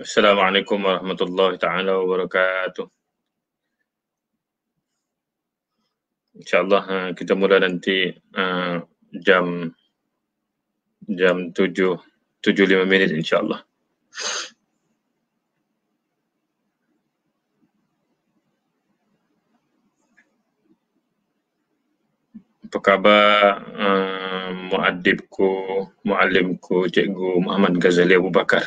Assalamualaikum warahmatullahi taala wabarakatuh. Insyaallah kita mulai nanti jam jam 7.05 insyaallah. Apa khabar muaddibku, muallimku, Cikgu Muhammad Ghazali Abu Bakar?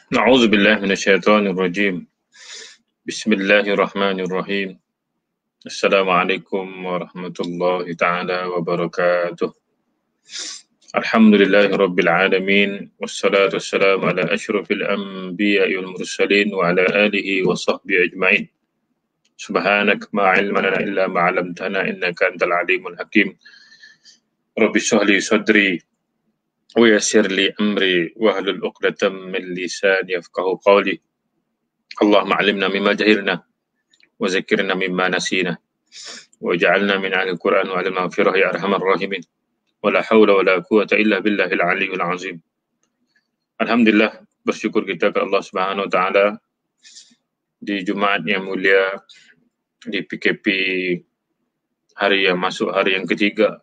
A'udzu billahi minasyaitonir rajim. Bismillahirrahmanirrahim. Assalamualaikum warahmatullahi taala wabarakatuh. Alhamdulillahi rabbil alamin wassalatu wassalamu ala asyrafil anbiya'i wal mursalin wa ala alihi wa sahbihi ajmain. Subhanak ma 'ilma lana illa ma 'allamtana innaka antal alimul hakim. Rabbi shrah li sadri wa yassir li amri wahlul 'uqdatam min lisani yafqahu qawli. Allahumma 'allimna mimma jahilna wa zakkirna mimma nasina waj'alna min ahli al-Qur'an wa ahli al-maghfirah ya arhamar rahimin. Wala haula wala quwwata illa billahil aliyyil azim. Alhamdulillah, bersyukur kita ke Allah Subhanahu wa taala di Jumaat yang mulia, di PKP hari yang masuk hari yang ketiga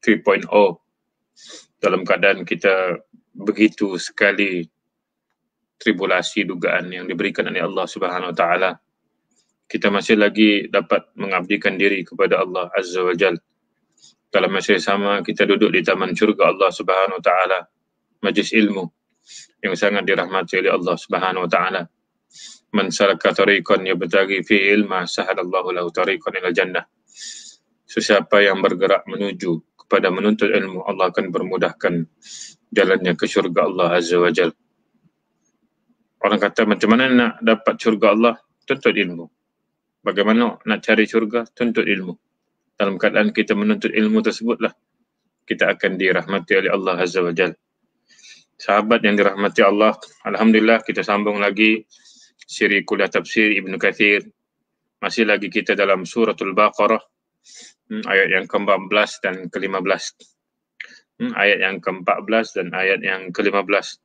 3.0, dalam keadaan kita begitu sekali tribulasi dugaan yang diberikan oleh Allah Subhanahu wa taala, kita masih lagi dapat mengabdikan diri kepada Allah Azza wa Jal. Dalam masa yang sama, kita duduk di taman syurga Allah Subhanahu wa taala, majlis ilmu yang sangat dirahmati oleh Allah Subhanahu wa taala. Man salaka tariqan yabtaghi fihi ilma sahalallahu lahu tariqan ilal jannah. Sesiapa yang bergerak menuju kepada menuntut ilmu, Allah akan bermudahkan jalannya ke syurga Allah Azza wa Jal. Orang kata, macam mana nak dapat syurga Allah? Tuntut ilmu. Bagaimana nak cari syurga? Tuntut ilmu. Dalam keadaan kita menuntut ilmu tersebutlah kita akan dirahmati oleh Allah Azza wa Jal. Sahabat yang dirahmati Allah, alhamdulillah kita sambung lagi siri kuliah tafsir Ibnu Katsir. Masih lagi kita dalam suratul Baqarah, ayat yang ke-14 dan ke-15. Ayat yang ke-14 dan ayat yang ke-15.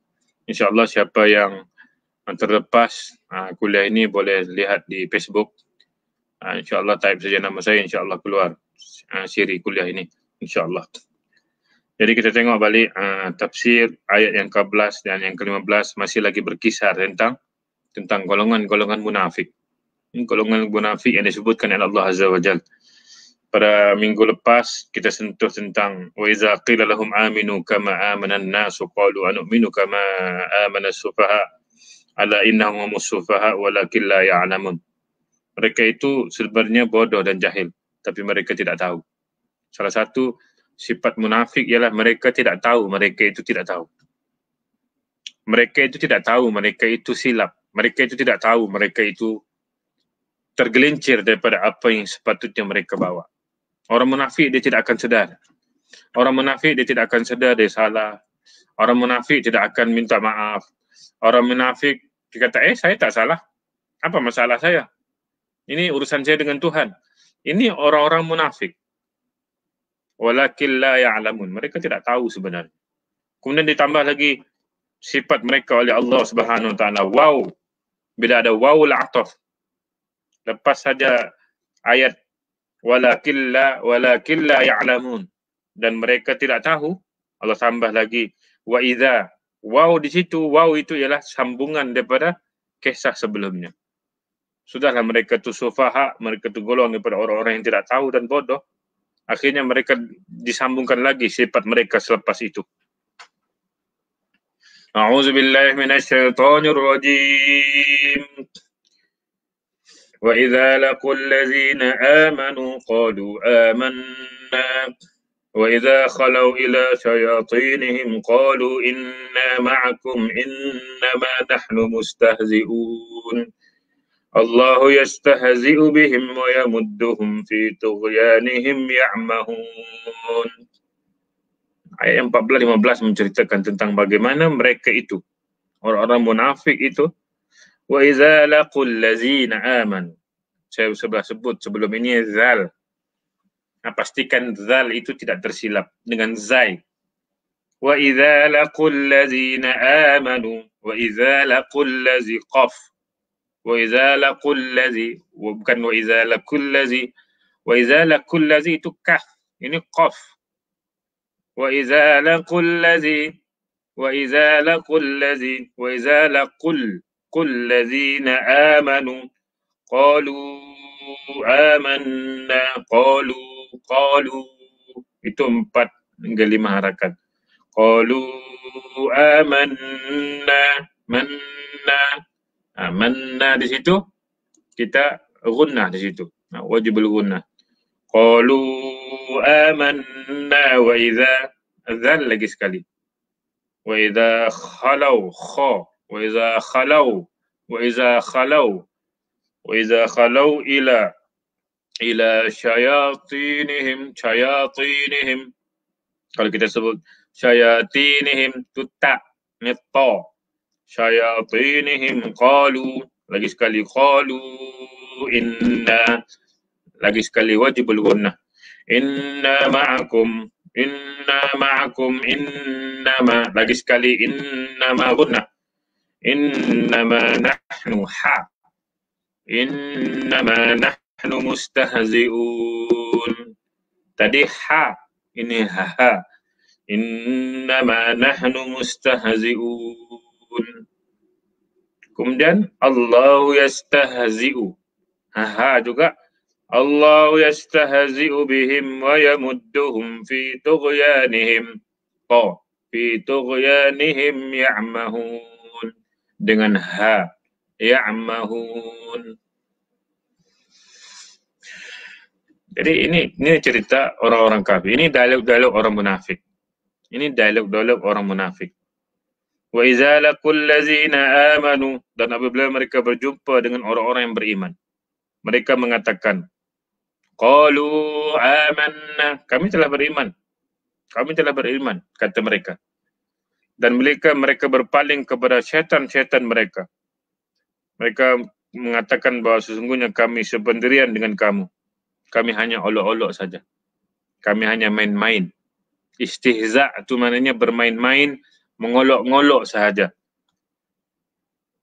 InsyaAllah siapa yang terlepas kuliah ini boleh lihat di Facebook. InsyaAllah type saja nama saya, insyaAllah keluar siri kuliah ini, insyaAllah. Jadi kita tengok balik tafsir ayat yang ke-11 dan yang ke-15, masih lagi berkisar tentang golongan-golongan munafik. Golongan munafik yang disebutkan oleh Allah Azza wa Jal. Pada minggu lepas kita sentuh tentang wa iza qila lahum aminu kama amana an-nasu qalu anu'minu kama amana as-sufaha ala innahum humus sufaha walakin la ya'lamun. Mereka itu sebenarnya bodoh dan jahil, tapi mereka tidak tahu. Salah satu sifat munafik ialah mereka tidak tahu, mereka itu tidak tahu. Mereka itu tidak tahu, mereka itu silap. Mereka itu tidak tahu, mereka itu tergelincir daripada apa yang sepatutnya mereka bawa. Orang munafik dia tidak akan sedar. Orang munafik dia tidak akan sedar dia salah. Orang munafik tidak akan minta maaf. Orang munafik dia kata, saya tak salah. Apa masalah saya? Ini urusan saya dengan Tuhan. Ini orang-orang munafik. Walakin la ya'lamun. Mereka tidak tahu sebenarnya. Kemudian ditambah lagi sifat mereka oleh Allah Subhanahu wa taala. Wow. Bila ada wawul ataf. Lepas saja ayat walakin la ya'lamun. Dan mereka tidak tahu. Allah tambah lagi wa idza. Wow di situ, wow itu ialah sambungan daripada kisah sebelumnya. Sudahlah mereka tu sufaha, mereka tu golong daripada orang-orang yang tidak tahu dan bodoh. Akhirnya mereka disambungkan lagi sifat mereka selepas itu. A'udzu billahi minasyaitonir rajim. Wa idza laqul ladzina amanu qalu amanna wa idza khalau ila syayatinihim qalu inna ma'akum innama nahnu mustahzi'un. Allahu yastahzi'u bihim wa yamudduhum fi tughyanihim ya'mahun. Ayat yang 14-15 menceritakan tentang bagaimana mereka itu, orang-orang munafik itu, wa idza laqul ladzina amanu. Saya sudah sebut sebelum ini zal. Pastikan zal itu tidak tersilap dengan zai. Wa idza laqul ladzina amanu wa idza laqul ladzi qaf. Wa idza laqul ladzi, bukan wa idza laqul ladzi. Wa idza laqul ladzi itu kaf. Ini qaf. Wa idza laqul ladzi wa idza laqul ladzi wa idza laqul ladzina amanu qalu amanna qalu itu 4 hingga 5 harakat. Qalu amanna Manna di situ kita gunnah di situ. Wajibul gunnah. Qalu amanna wa idza dzal lagi sekali. Wa idza khalau kha wa idza khalau wa idza khalau wa idza khalau ila syayatinihim. Kalau kita sebut syayatinihim tuta netta syayatinihim qalu lagi sekali qalu inna lagi sekali wajibul gunnah inna ma'akum innama lagi sekali innama gunnah innama nahnu ha innama nahnu mustahzi'un. Tadi ha, ini ha. Innama nahnu mustahzi'un. Kemudian Allahu yastahzi'u. Ha juga. Allahu yastahzi'u bihim wa yamudduhum fi tughyanihim. Fi tughyanihim ya'mahun. Dengan ha. Ya'mahun. Jadi ini cerita orang-orang kafir. Ini dialog-dialog orang munafik. Ini dialog-dialog orang munafik. Wa idza laqul ladzina amanu, dan apabila mereka berjumpa dengan orang-orang yang beriman, mereka mengatakan, qalu amanna, kami telah beriman. Kami telah beriman, kata mereka. Dan mereka berpaling kepada syaitan-syaitan mereka. Mereka mengatakan bahawa sesungguhnya kami sependirian dengan kamu. Kami hanya olok-olok saja. Kami hanya main-main. Istihza' itu maknanya bermain-main, mengolok-ngolok sahaja.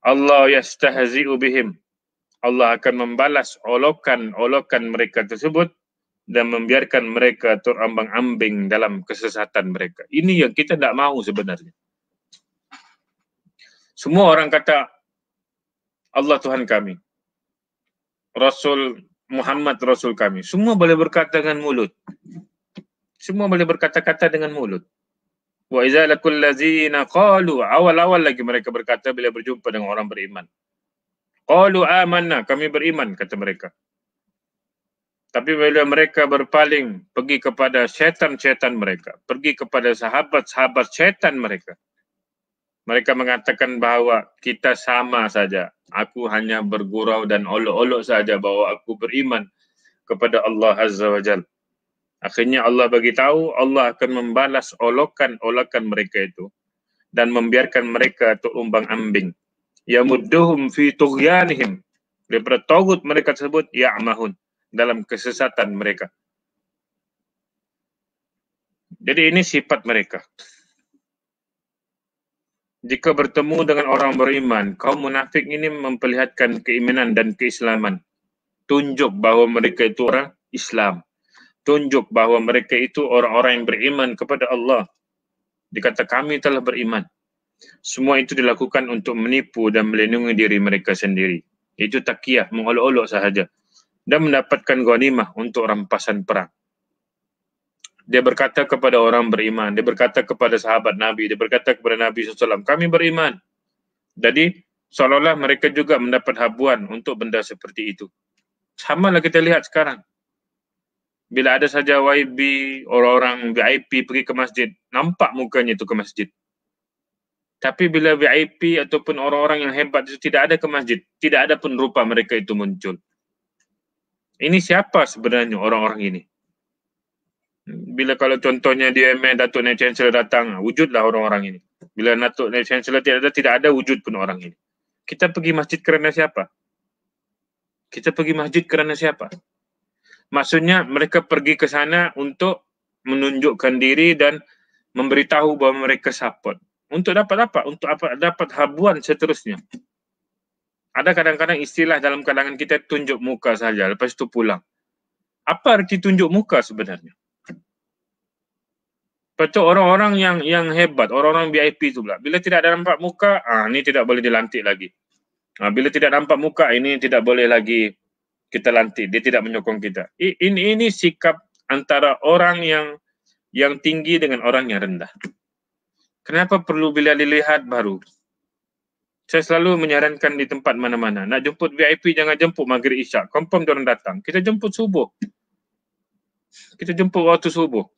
Allah yastahzi'u bihim. Allah akan membalas olokan mereka tersebut dan membiarkan mereka terambang-ambing dalam kesesatan mereka. Ini yang kita tidak mahu sebenarnya. Semua orang kata Allah Tuhan kami. Rasul Muhammad Rasul kami. Semua boleh berkata dengan mulut. Semua boleh berkata-kata dengan mulut. Wa idza laqul ladzina qalu, awal-awal lagi mereka berkata bila berjumpa dengan orang beriman. Qalu amanna, kami beriman, kata mereka. Tapi bila mereka berpaling pergi kepada syaitan-syaitan mereka, pergi kepada sahabat-sahabat syaitan mereka, mereka mengatakan bahawa kita sama saja. Aku hanya bergurau dan olok-olok saja bahawa aku beriman kepada Allah Azza wa Jalla. Akhirnya Allah bagi tahu Allah akan membalas olokan-olokan mereka itu dan membiarkan mereka terumbang-ambing. Yamudduhum fi tughyanihim. Daripada tagut mereka tersebut ya'mahun, dalam kesesatan mereka. Jadi ini sifat mereka. Jika bertemu dengan orang beriman, kaum munafik ini memperlihatkan keimanan dan keislaman. Tunjuk bahawa mereka itu orang Islam. Tunjuk bahawa mereka itu orang-orang yang beriman kepada Allah. Dikata kami telah beriman. Semua itu dilakukan untuk menipu dan melindungi diri mereka sendiri. Itu taqiyah, mengolok-olok sahaja. Dan mendapatkan ghanimah untuk rampasan perang. Dia berkata kepada orang beriman, dia berkata kepada sahabat Nabi, dia berkata kepada Nabi SAW, kami beriman. Jadi, seolah-olah mereka juga mendapat habuan untuk benda seperti itu. Sama lah kita lihat sekarang. Bila ada saja YB, orang-orang VIP pergi ke masjid, nampak mukanya itu ke masjid. Tapi bila VIP ataupun orang-orang yang hebat itu tidak ada ke masjid, tidak ada pun rupa mereka itu muncul. Ini siapa sebenarnya orang-orang ini? Bila kalau contohnya DMN, Datuk Naib Chancellor datang, wujudlah orang-orang ini. Bila Datuk Naib Chancellor tidak ada wujud pun orang ini. Kita pergi masjid kerana siapa? Kita pergi masjid kerana siapa? Maksudnya mereka pergi ke sana untuk menunjukkan diri dan memberitahu bahawa mereka support. Untuk dapat apa? Untuk dapat habuan seterusnya. Ada kadang-kadang istilah dalam kalangan kita tunjuk muka saja, lepas itu pulang. Apa arti tunjuk muka sebenarnya? Betul, orang-orang yang hebat, orang-orang VIP itu pula. Bila tidak ada nampak muka, ini tidak boleh dilantik lagi. Bila tidak nampak muka, ini tidak boleh lagi kita lantik. Dia tidak menyokong kita. Ini sikap antara orang yang tinggi dengan orang yang rendah. Kenapa perlu bila dilihat baru? Saya selalu menyarankan di tempat mana-mana, nak jemput VIP jangan jemput maghrib isyak. Confirm diorang datang. Kita jemput subuh. Kita jemput waktu subuh.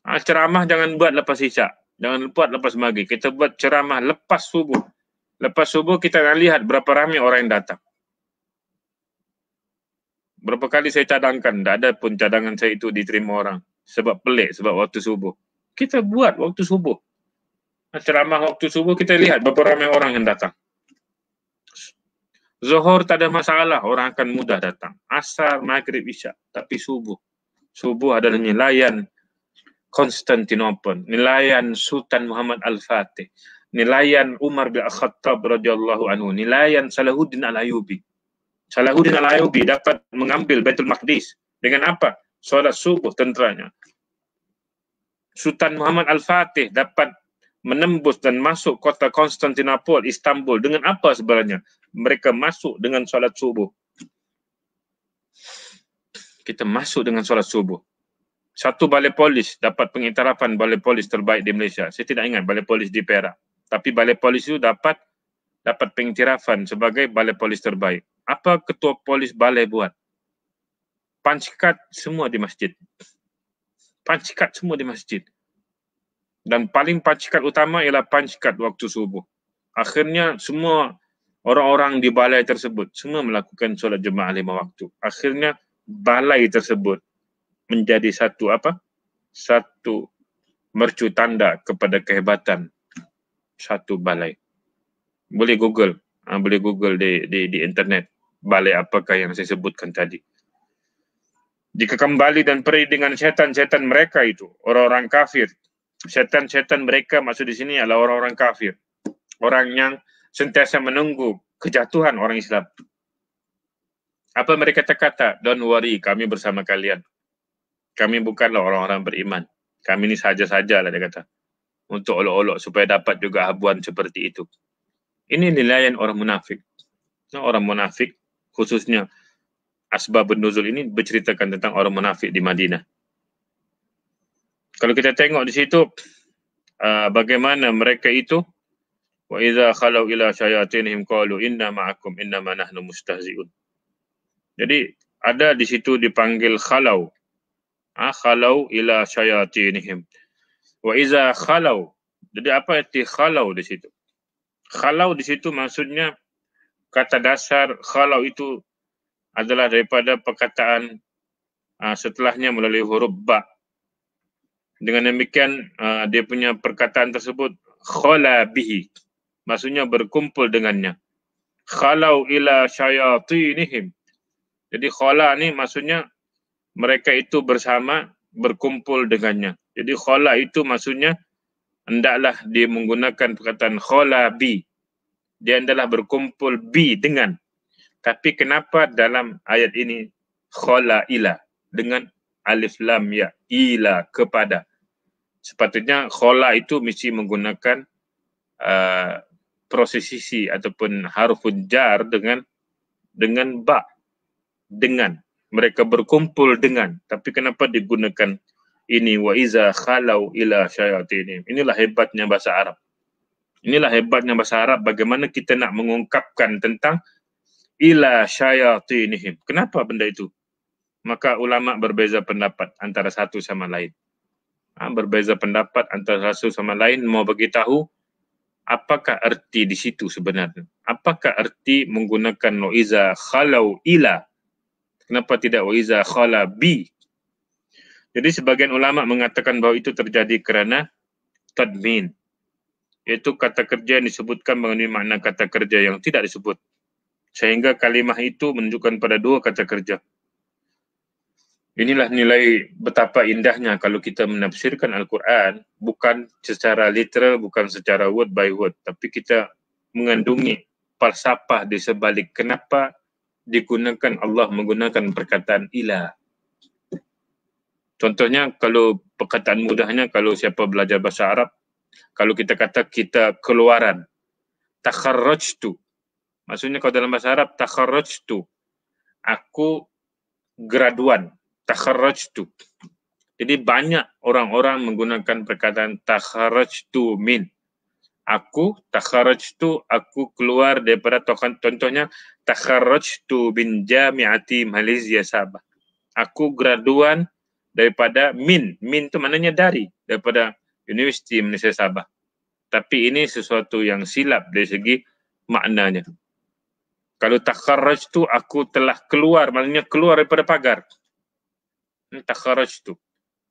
Ceramah jangan buat lepas isyak. Jangan buat lepas maghrib. Kita buat ceramah lepas subuh. Lepas subuh kita akan lihat berapa ramai orang yang datang. Berapa kali saya cadangkan, tak ada pun cadangan saya itu diterima orang. Sebab pelik, sebab waktu subuh. Kita buat waktu subuh. Ceramah waktu subuh kita lihat berapa ramai orang yang datang. Zuhur tak ada masalah, orang akan mudah datang. Asar, maghrib, isyak. Tapi subuh. Subuh adalah nilaian Konstantinopel, nilaian Sultan Muhammad Al-Fatih, nilaian Umar bin Khattab radhiyallahu anhu, nilaian Salahuddin Al-Ayyubi. Salahuddin Al-Ayyubi dapat mengambil Baitul Maqdis dengan apa? Solat subuh tenteranya. Sultan Muhammad Al-Fatih dapat menembus dan masuk kota Konstantinopel, Istanbul dengan apa sebenarnya? Mereka masuk dengan solat subuh. Kita masuk dengan solat subuh. Satu balai polis dapat pengiktirafan balai polis terbaik di Malaysia. Saya tidak ingat balai polis di Perak. Tapi balai polis itu dapat pengiktirafan sebagai balai polis terbaik. Apa ketua polis balai buat? Punch card semua di masjid. Punch card semua di masjid. Dan paling punch card utama ialah punch card waktu subuh. Akhirnya semua orang-orang di balai tersebut semua melakukan solat jemaah 5 waktu. Akhirnya balai tersebut menjadi satu mercu tanda kepada kehebatan satu balai. Boleh Google di internet balai apakah yang saya sebutkan tadi. Jika kembali dan pergi dengan syaitan-syaitan mereka itu, orang-orang kafir. Syaitan-syaitan mereka maksud di sini adalah orang-orang kafir. Orang yang sentiasa menunggu kejatuhan orang Islam. Apa mereka kata? Don't worry, kami bersama kalian. Kami bukanlah orang-orang beriman. Kami ini saja-saja lah dia kata. Untuk olok-olok supaya dapat juga habuan seperti itu. Ini nilaian orang munafik. Orang munafik khususnya Asbabun Nuzul ini berceritakan tentang orang munafik di Madinah. Kalau kita tengok di situ bagaimana mereka itu wa idza khalau ila syayatinihim qalu inna ma'akum innama nahnu mustahzi'un. Jadi ada di situ dipanggil khalau. Khalau ila syayatinihim. Wa idza khalau. Jadi apa arti khalau di situ? Khalau di situ maksudnya kata dasar khalau itu adalah daripada perkataan setelahnya melalui huruf ba. Dengan demikian dia punya perkataan tersebut khala bihi. Maksudnya berkumpul dengannya. Khalau ila syayatinihim. Jadi khala ni maksudnya mereka itu bersama berkumpul dengannya. Jadi khala itu maksudnya hendaklah dia menggunakan perkataan khala bi. Dia adalah berkumpul bi dengan. Tapi kenapa dalam ayat ini khala ila dengan alif lam ya ila kepada. Sepatutnya khala itu mesti menggunakan prosesisi ataupun harfun jar dengan ba. Dengan. Mereka berkumpul dengan. Tapi kenapa digunakan ini wa iza khalau ila syayatinihim. Inilah hebatnya bahasa Arab. Inilah hebatnya bahasa Arab bagaimana kita nak mengungkapkan tentang ila syayatinihim. Kenapa benda itu? Maka ulama berbeza pendapat antara satu sama lain. Berbeza pendapat antara satu sama lain mau beritahu apakah arti di situ sebenarnya. Apakah arti menggunakan wa iza khalau ila. Kenapa tidak wa iza khala bi? Jadi sebagian ulama mengatakan bahawa itu terjadi kerana tadmin. Iaitu kata kerja yang disebutkan mengenai makna kata kerja yang tidak disebut. Sehingga kalimah itu menunjukkan pada dua kata kerja. Inilah nilai betapa indahnya kalau kita menafsirkan Al-Quran bukan secara literal, bukan secara word by word. Tapi kita mengandungi falsafah di sebalik kenapa digunakan Allah menggunakan perkataan ilah. Contohnya kalau perkataan mudahnya kalau siapa belajar bahasa Arab, kalau kita kata kita keluaran, takharrajtu. Maksudnya kalau dalam bahasa Arab, takharrajtu. Aku graduan, takharrajtu. Jadi banyak orang-orang menggunakan perkataan takharrajtu min. Aku takharajtu, aku keluar daripada contohnya takharajtu bin Jami'ati Malaysia Sabah. Aku graduan daripada min tu maknanya daripada Universiti Malaysia Sabah. Tapi ini sesuatu yang silap dari segi maknanya. Kalau takharajtu, aku telah keluar, maknanya keluar daripada pagar. Takharajtu.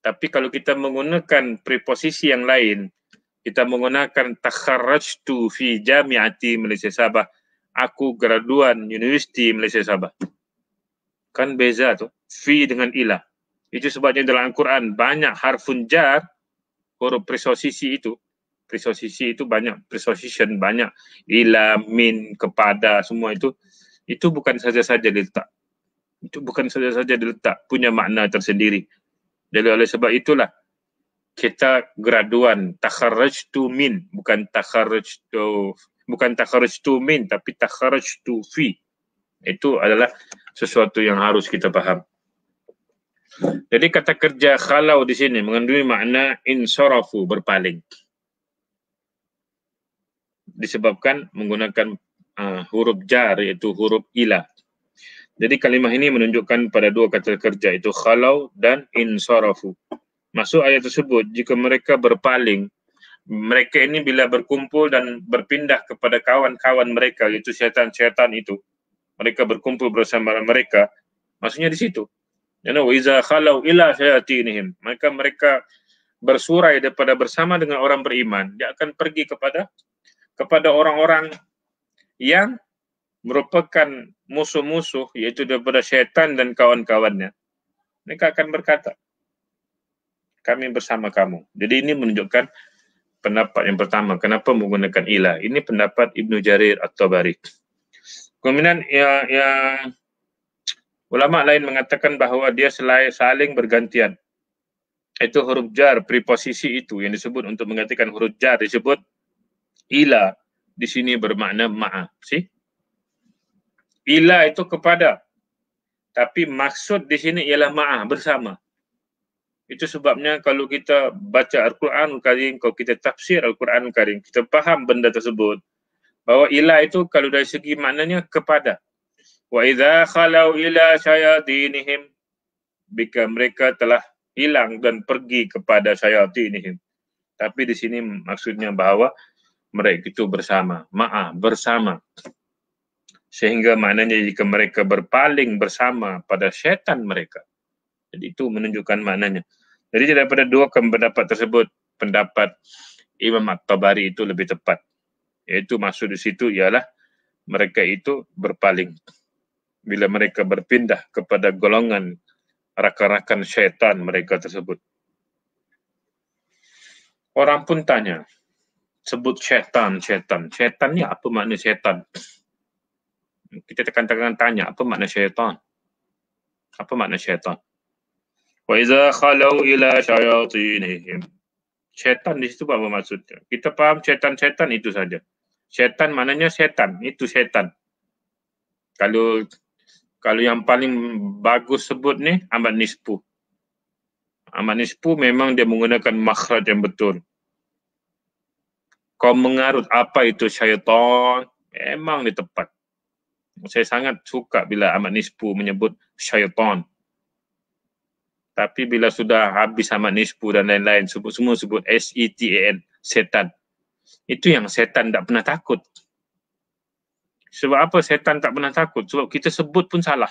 Tapi kalau kita menggunakan preposisi yang lain, kita menggunakan takharajtu fi Jami'ati Malaysia Sabah. Aku graduan Universiti Malaysia Sabah. Kan beza tu, fi dengan ila. Itu sebabnya dalam Al-Quran banyak harfun jar, huruf preposisi itu. Preposisi itu banyak, preposition banyak, ila, min, kepada, semua itu bukan saja-saja diletak. Itu bukan saja-saja diletak, punya makna tersendiri. Jadi oleh sebab itulah kita graduan, takharajtu min, bukan takharajtu min, tapi takharajtu fi. Itu adalah sesuatu yang harus kita faham. Jadi kata kerja khalau di sini mengandungi makna insarafu, berpaling. Disebabkan menggunakan huruf jar, iaitu huruf ila. Jadi kalimah ini menunjukkan pada dua kata kerja, itu khalau dan insarafu. Masuk ayat tersebut, jika mereka berpaling, mereka ini bila berkumpul dan berpindah kepada kawan-kawan mereka, iaitu syaitan-syaitan itu, mereka berkumpul bersama mereka, maksudnya di situ. Wa iza khalau ila syayatinihim, mereka bersurai daripada bersama dengan orang beriman, dia akan pergi kepada orang-orang yang merupakan musuh-musuh, iaitu daripada syaitan dan kawan-kawannya. Mereka akan berkata, kami bersama kamu. Jadi ini menunjukkan pendapat yang pertama, kenapa menggunakan ilah. Ini pendapat Ibnu Jarir At-Tabari. Kemudian yang ulama lain mengatakan bahawa dia saling bergantian. Itu huruf jar, preposisi itu yang disebut untuk menggantikan huruf jar, disebut ilah. Di sini bermakna ma'a. Ila itu kepada. Tapi maksud di sini ialah ma'a, bersama. Itu sebabnya kalau kita baca Al-Quran Karim, kalau kita tafsir Al-Quran Karim, kita faham benda tersebut. Bahawa ila itu kalau dari segi maknanya kepada. Wa idza khalau ila syayatinihim, jika mereka telah hilang dan pergi kepada syayatinihim. Tapi di sini maksudnya bahawa mereka itu bersama, ma'a, bersama. Sehingga maknanya jika mereka berpaling bersama pada syaitan mereka. Jadi itu menunjukkan maknanya. Jadi daripada dua pendapat tersebut, pendapat Imam At-Tabari itu lebih tepat. Iaitu maksud di situ ialah mereka itu berpaling. Bila mereka berpindah kepada golongan rakan-rakan syaitan mereka tersebut. Orang pun tanya, sebut syaitan. Syaitan ni apa makna syaitan? Kita tekan-tekan tanya, apa makna syaitan? Apa makna syaitan? Wa iza khalau ila syayatinihim. Syaitan di situ apa maksudnya? Kita faham syaitan itu saja. Syaitan maknanya syaitan, itu syaitan. Kalau yang paling bagus sebut ni Ahmad Nispu. Ahmad Nispu memang dia menggunakan makhraj yang betul. Kau mengarut apa itu syaitan, memang dia tepat. Saya sangat suka bila Ahmad Nispu menyebut syaitan. Tapi bila sudah habis Ahmad Nispu dan lain-lain, semua sebut S-E-T-A-N, setan. Itu yang setan tak pernah takut. Sebab apa setan tak pernah takut? Sebab kita sebut pun salah.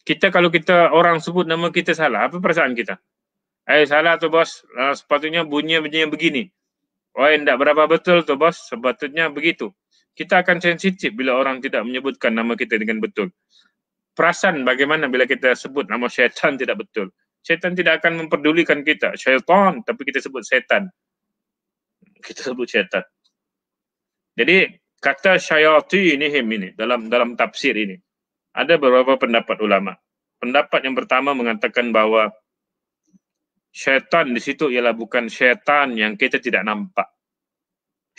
Kalau kita orang sebut nama kita salah, apa perasaan kita? Salah tu bos, sepatutnya bunyinya begini. Tak berapa betul tu bos, sepatutnya begitu. Kita akan sensitif bila orang tidak menyebutkan nama kita dengan betul. Perasan bagaimana bila kita sebut nama syaitan tidak betul. Syaitan tidak akan memperdulikan kita. Syaitan, tapi kita sebut setan. Kita sebut syaitan. Jadi, kata syayatinihim ini, dalam tafsir ini, ada beberapa pendapat ulama. Pendapat yang pertama mengatakan bahawa syaitan di situ ialah bukan syaitan yang kita tidak nampak.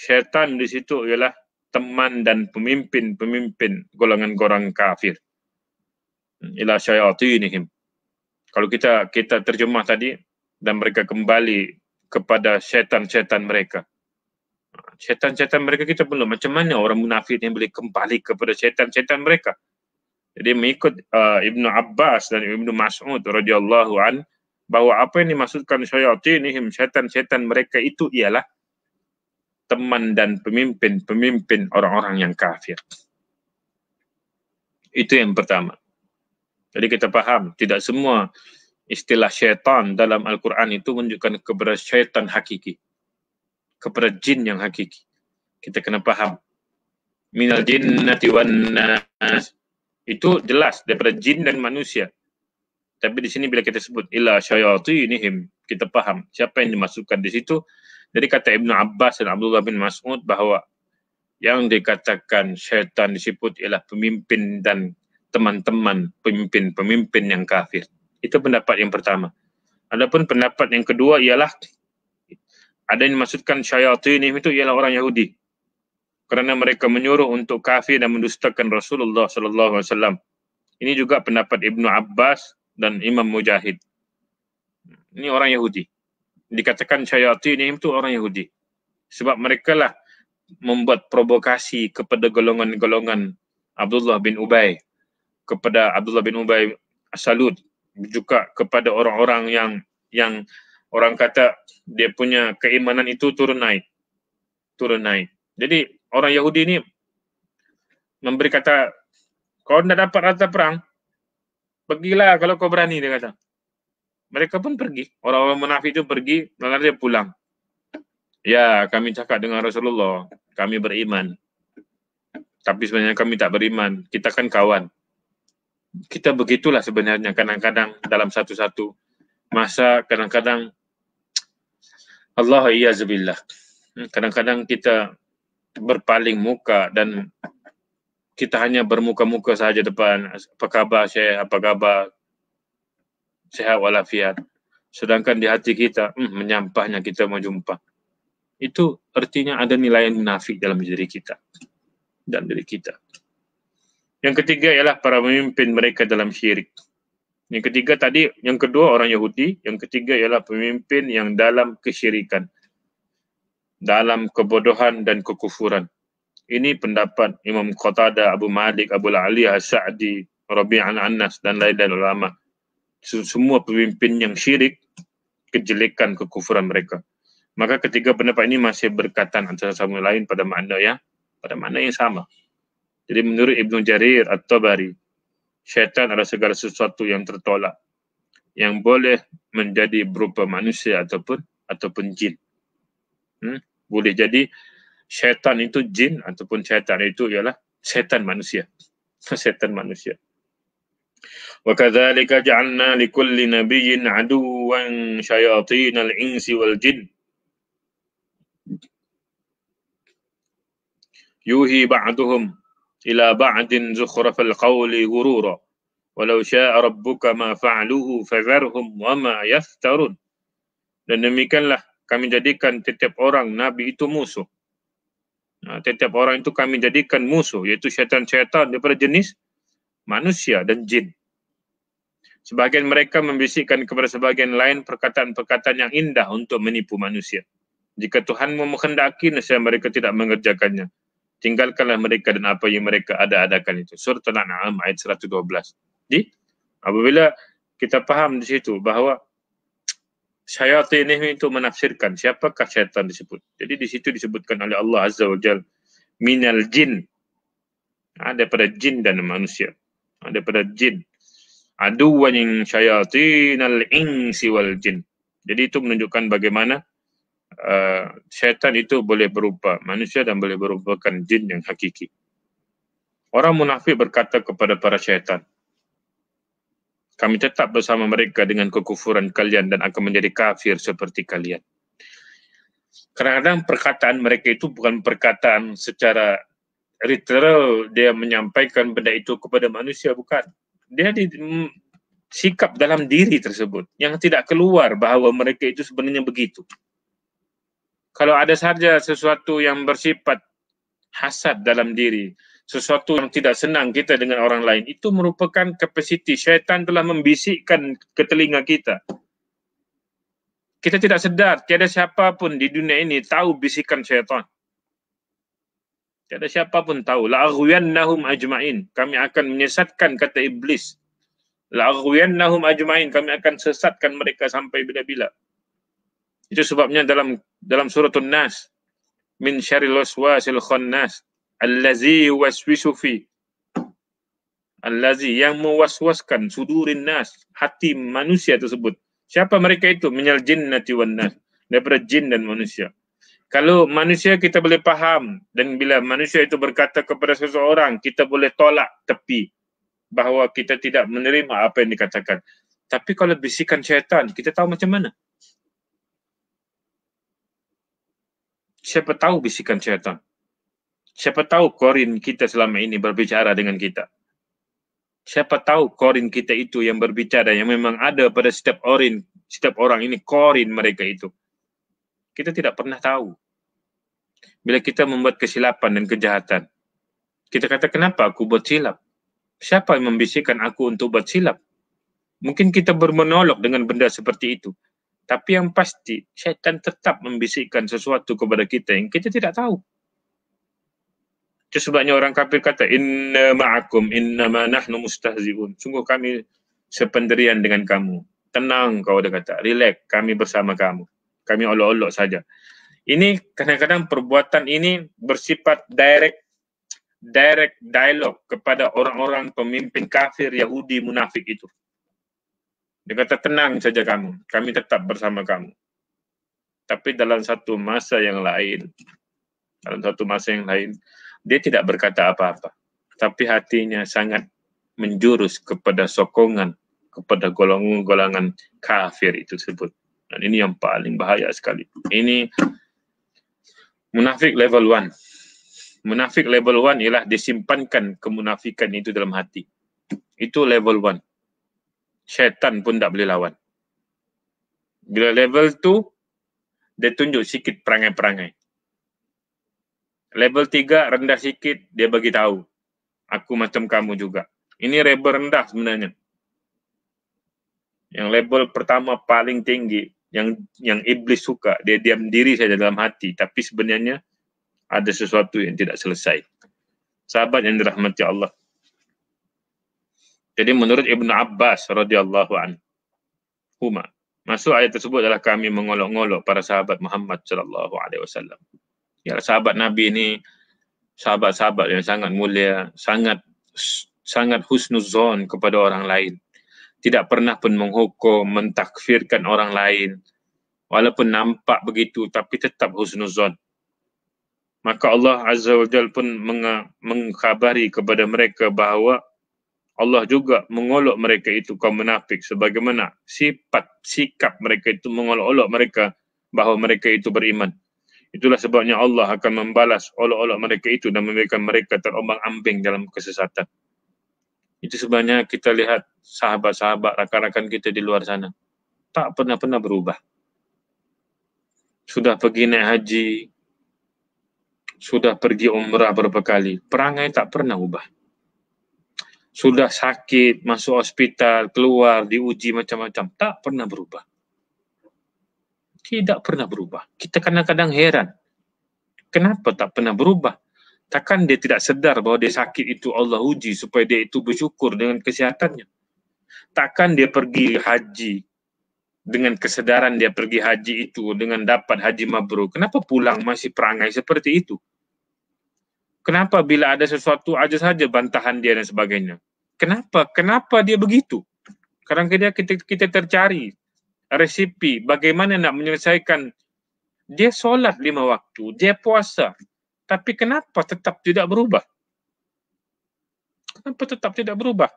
Syaitan di situ ialah teman dan pemimpin golongan-golongan kafir. Ila syayatinihim. Kalau kita terjemah tadi dan mereka kembali kepada syaitan-syaitan mereka. Syaitan-syaitan mereka kita belum. Macam mana orang munafik yang boleh kembali kepada syaitan-syaitan mereka? Jadi mengikut Ibnu Abbas dan Ibnu Mas'ud radhiyallahu an, bahawa apa yang dimaksudkan syayatinihim, syaitan-syaitan mereka itu ialah teman dan pemimpin orang-orang yang kafir. Itu yang pertama. Jadi kita faham, tidak semua istilah syaitan dalam Al-Quran itu menunjukkan kepada syaitan hakiki, kepada jin yang hakiki. Kita kena faham. Minal jinnati wan nas. Itu jelas daripada jin dan manusia. Tapi di sini bila kita sebut ila syayatinihim, kita faham siapa yang dimasukkan di situ. Jadi kata Ibnu Abbas dan Abdullah bin Mas'ud bahawa yang dikatakan syaitan disebut ialah pemimpin dan teman-teman pemimpin yang kafir. Itu pendapat yang pertama. Adapun pendapat yang kedua ialah ada yang dimaksudkan syayatinihim itu ialah orang Yahudi. Kerana mereka menyuruh untuk kafir dan mendustakan Rasulullah sallallahu alaihi wasallam. Ini juga pendapat Ibnu Abbas dan Imam Mujahid. Ini orang Yahudi. Dikatakan syayatin itu orang Yahudi. Sebab mereka lah membuat provokasi kepada golongan-golongan Abdullah bin Ubay, kepada Abdullah bin Ubay As-Salud, juga kepada orang-orang yang orang kata dia punya keimanan itu turun naik. Jadi orang Yahudi ni memberi kata, kau tidak dapat harta perang, pergilah kalau kau berani, dia kata. Mereka pun pergi. Orang-orang munafik itu pergi, lalu dia pulang. Ya, kami cakap dengan Rasulullah, kami beriman. Tapi sebenarnya kami tak beriman. Kita kan kawan. Kita begitulah sebenarnya kadang-kadang dalam satu-satu masa, kadang-kadang Allah iyyazubillah. Kadang-kadang kita berpaling muka dan kita hanya bermuka-muka sahaja depan. Apa khabar Syekh? Apa khabar? Sehat walafiat. Sedangkan di hati kita, menyampahnya kita mau jumpa. Itu artinya ada nilai munafik dalam diri kita dan diri kita. Yang ketiga ialah para pemimpin mereka dalam syirik. Yang ketiga tadi, yang kedua orang Yahudi. Yang ketiga ialah pemimpin yang dalam kesyirikan, dalam kebodohan dan kekufuran. Ini pendapat Imam Qatadah, Abu Malik, Abu Ali As-Sa'di, Rabi'an Anas dan lain-lain ulama. Semua pemimpin yang syirik, kejelekan, kekufuran mereka. Maka ketiga pendapat ini masih berkaitan antara sama lain pada makna yang sama. Jadi menurut Ibnu Jarir At-Tabari, syaitan adalah segala sesuatu yang tertolak, yang boleh menjadi berupa manusia ataupun jin. Boleh jadi syaitan itu jin ataupun syaitan itu ialah syaitan manusia. Syaitan manusia. Wa kadzalika ja'alna likulli nabiyyin aduwwan syayatinal insi wal jin yuhi ba'duhum ila ba'din zukhrafal qawli ghurura walau syaa rabbuka ma fa'aluhu fadharhum wa ma yaftarun. Dan demikianlah kami jadikan setiap orang nabi itu musuh. Setiap orang itu kami jadikan musuh, iaitu syaitan-syaitan daripada jenis manusia dan jin. Sebahagian mereka membisikkan kepada sebahagian lain perkataan-perkataan yang indah untuk menipu manusia. Jika Tuhanmu menghendaki, nescaya mereka tidak mengerjakannya. Tinggalkanlah mereka dan apa yang mereka ada-adakan itu. Surah Al-An'am ayat 112. Jadi, apabila kita faham di situ bahawa syaitan ini itu menafsirkan siapakah syaitan disebut. Jadi di situ disebutkan oleh Allah Azza wa Jal minal jin. Daripada jin dan manusia. Daripada jin. Aduwan yang syayatinal insi wal jin. Jadi itu menunjukkan bagaimana syaitan itu boleh berupa manusia dan boleh berupakan jin yang hakiki. Orang munafik berkata kepada para syaitan, kami tetap bersama mereka dengan kekufuran kalian dan akan menjadi kafir seperti kalian. Kadang-kadang perkataan mereka itu bukan perkataan secara literal, dia menyampaikan benda itu kepada manusia, bukan. Dia sikap dalam diri tersebut yang tidak keluar bahawa mereka itu sebenarnya begitu. Kalau ada saja sesuatu yang bersifat hasad dalam diri, sesuatu yang tidak senang kita dengan orang lain, itu merupakan kapasiti syaitan telah membisikkan ke telinga kita. Kita tidak sedar, tiada siapa pun di dunia ini tahu bisikan syaitan. Tiada siapa pun tahu. La'aghwiyannahum ajma'in. Kami akan menyesatkan, kata iblis. La'aghwiyannahum ajma'in. Kami akan sesatkan mereka sampai bila-bila. Itu sebabnya dalam surah An-Nas, min syarril waswasil khannas allazi yuwaswisu fi, allazi, yang mewaswaskan, sudurin nas, hati manusia tersebut. Siapa mereka itu? Minal jinnati wan nas, daripada jin dan manusia. Kalau manusia kita boleh faham, dan bila manusia itu berkata kepada seseorang, kita boleh tolak tepi bahawa kita tidak menerima apa yang dikatakan. Tapi kalau bisikan syaitan, kita tahu macam mana? Siapa tahu bisikan syaitan? Siapa tahu korin kita selama ini berbicara dengan kita? Siapa tahu korin kita itu yang berbicara, yang memang ada pada setiap orang ini, korin mereka itu. Kita tidak pernah tahu. Bila kita membuat kesilapan dan kejahatan, kita kata, kenapa aku buat silap? Siapa yang membisikkan aku untuk buat silap? Mungkin kita bermonolog dengan benda seperti itu. Tapi yang pasti, syaitan tetap membisikkan sesuatu kepada kita yang kita tidak tahu. Itu sebabnya orang kafir kata, inna ma'akum, innama nahnu mustahzi'un. Sungguh kami sependirian dengan kamu. Tenang, kau ada kata. Relax, kami bersama kamu. Kami olok-olok saja. Ini kadang-kadang perbuatan ini bersifat direct dialog kepada orang-orang pemimpin kafir, Yahudi, munafik itu. Dia kata, tenang saja kamu, kami tetap bersama kamu. Tapi dalam satu masa yang lain, dia tidak berkata apa-apa. Tapi hatinya sangat menjurus kepada sokongan, kepada golongan-golongan kafir itu tersebut. Dan ini yang paling bahaya sekali. Ini munafik level 1. Munafik level 1 ialah disimpankan kemunafikan itu dalam hati. Itu level 1. Syaitan pun tak boleh lawan. Bila level 2, dia tunjuk sikit perangai-perangai. Level 3, rendah sikit, dia bagi tahu, aku macam kamu juga. Ini level rendah sebenarnya. Yang level pertama paling tinggi, yang iblis suka, dia diam diri saja dalam hati, tapi sebenarnya ada sesuatu yang tidak selesai. Sahabat yang dirahmati Allah. Jadi menurut Ibnu Abbas radhiyallahu anhu, masuk ayat tersebut adalah kami mengolok-ngolok para sahabat Muhammad sallallahu alaihi wasallam. Ya, sahabat Nabi ini sahabat-sahabat yang sangat mulia, sangat husnuzon kepada orang lain. Tidak pernah pun menghukum, mentakfirkan orang lain. Walaupun nampak begitu, tapi tetap husnuzon. Maka Allah Azza wa Jalla pun mengkhabari kepada mereka bahawa Allah juga mengolok mereka itu kaum munafik, sebagaimana sikap mereka itu mengolok-olok mereka bahawa mereka itu beriman. Itulah sebabnya Allah akan membalas olok-olok mereka itu dan memberikan mereka terombang-ambing dalam kesesatan. Itu sebabnya kita lihat sahabat-sahabat, rakan-rakan kita di luar sana, tak pernah berubah. Sudah pergi naik haji, sudah pergi umrah berapa kali, perangai tak pernah ubah. Sudah sakit, masuk hospital, keluar, diuji macam-macam, tak pernah berubah. Tidak pernah berubah. Kita kadang-kadang heran, kenapa tak pernah berubah? Takkan dia tidak sedar bahawa dia sakit itu Allah uji supaya dia itu bersyukur dengan kesehatannya? Takkan dia pergi haji dengan kesedaran dia pergi haji itu dengan dapat haji mabrur? Kenapa pulang masih perangai seperti itu? Kenapa bila ada sesuatu aja saja bantahan dia dan sebagainya? Kenapa dia begitu? Kadang-kadang kita tercari resipi bagaimana nak menyelesaikan. Dia solat 5 waktu, dia puasa. Tapi kenapa tetap tidak berubah? Kenapa tetap tidak berubah?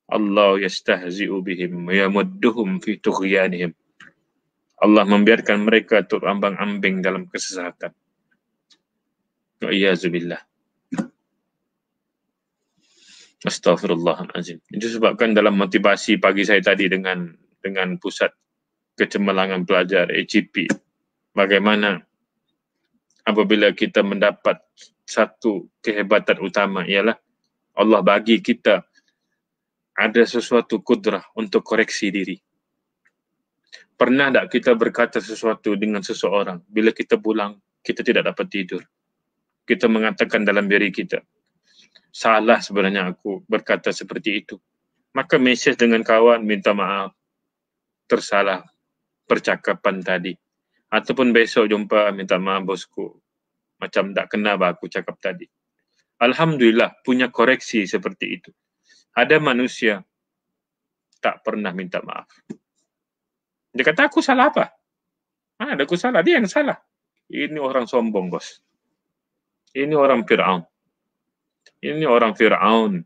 Allah yastahzi'u bihim wa yamudduhum fi tughyanihim. Allah membiarkan mereka terombang-ambing dalam kesesatan. Wa'iyyazubillah. Astaghfirullahaladzim. Itu sebabkan dalam motivasi pagi saya tadi dengan pusat kecemerlangan pelajar ACP, bagaimana apabila kita mendapat satu kehebatan utama ialah Allah bagi kita ada sesuatu kudrah untuk koreksi diri. Pernah tak kita berkata sesuatu dengan seseorang, bila kita pulang, kita tidak dapat tidur. kita mengatakan dalam diri kita, salah sebenarnya aku berkata seperti itu. Maka mesej dengan kawan, minta maaf, tersalah percakapan tadi. Ataupun besok jumpa, minta maaf bosku, macam tak kena bah aku cakap tadi. Alhamdulillah punya koreksi seperti itu. Ada manusia tak pernah minta maaf. Dia kata aku salah apa? Ada aku salah, dia yang salah. Ini orang sombong, bos. Ini orang Fir'aun. Ini orang Fir'aun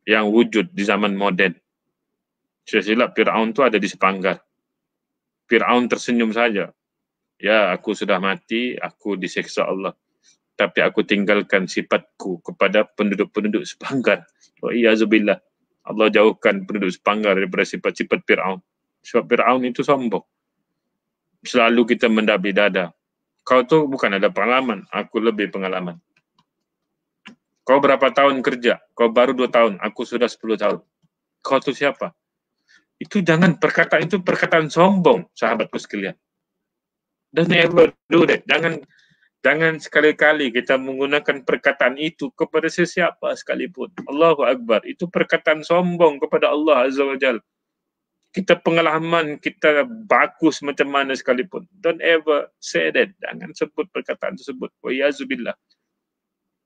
yang wujud di zaman modern. Silap Fir'aun itu ada di sepanggar. Fir'aun tersenyum saja. Ya, aku sudah mati, aku diseksa Allah. Tapi aku tinggalkan sifatku kepada penduduk-penduduk sepanggar. Wa iyazubillah. Allah jauhkan penduduk sepanggar daripada sifat-sifat Fir'aun. Sebab Fir'aun itu sombong. Selalu kita mendabi dada. Kau tu bukan ada pengalaman, aku lebih pengalaman. Kau berapa tahun kerja? Kau baru 2 tahun, aku sudah 10 tahun. Kau tu siapa? Itu jangan perkataan itu perkataan sombong, sahabatku sekalian. Don't ever do that. Jangan sekali-kali kita menggunakan perkataan itu kepada sesiapa sekalipun. Allahu Akbar. Itu perkataan sombong kepada Allah Azza wa Jalla. Kita pengalaman, kita bagus macam mana sekalipun. Don't ever say that. Jangan sebut perkataan tersebut. Wa yazubillah.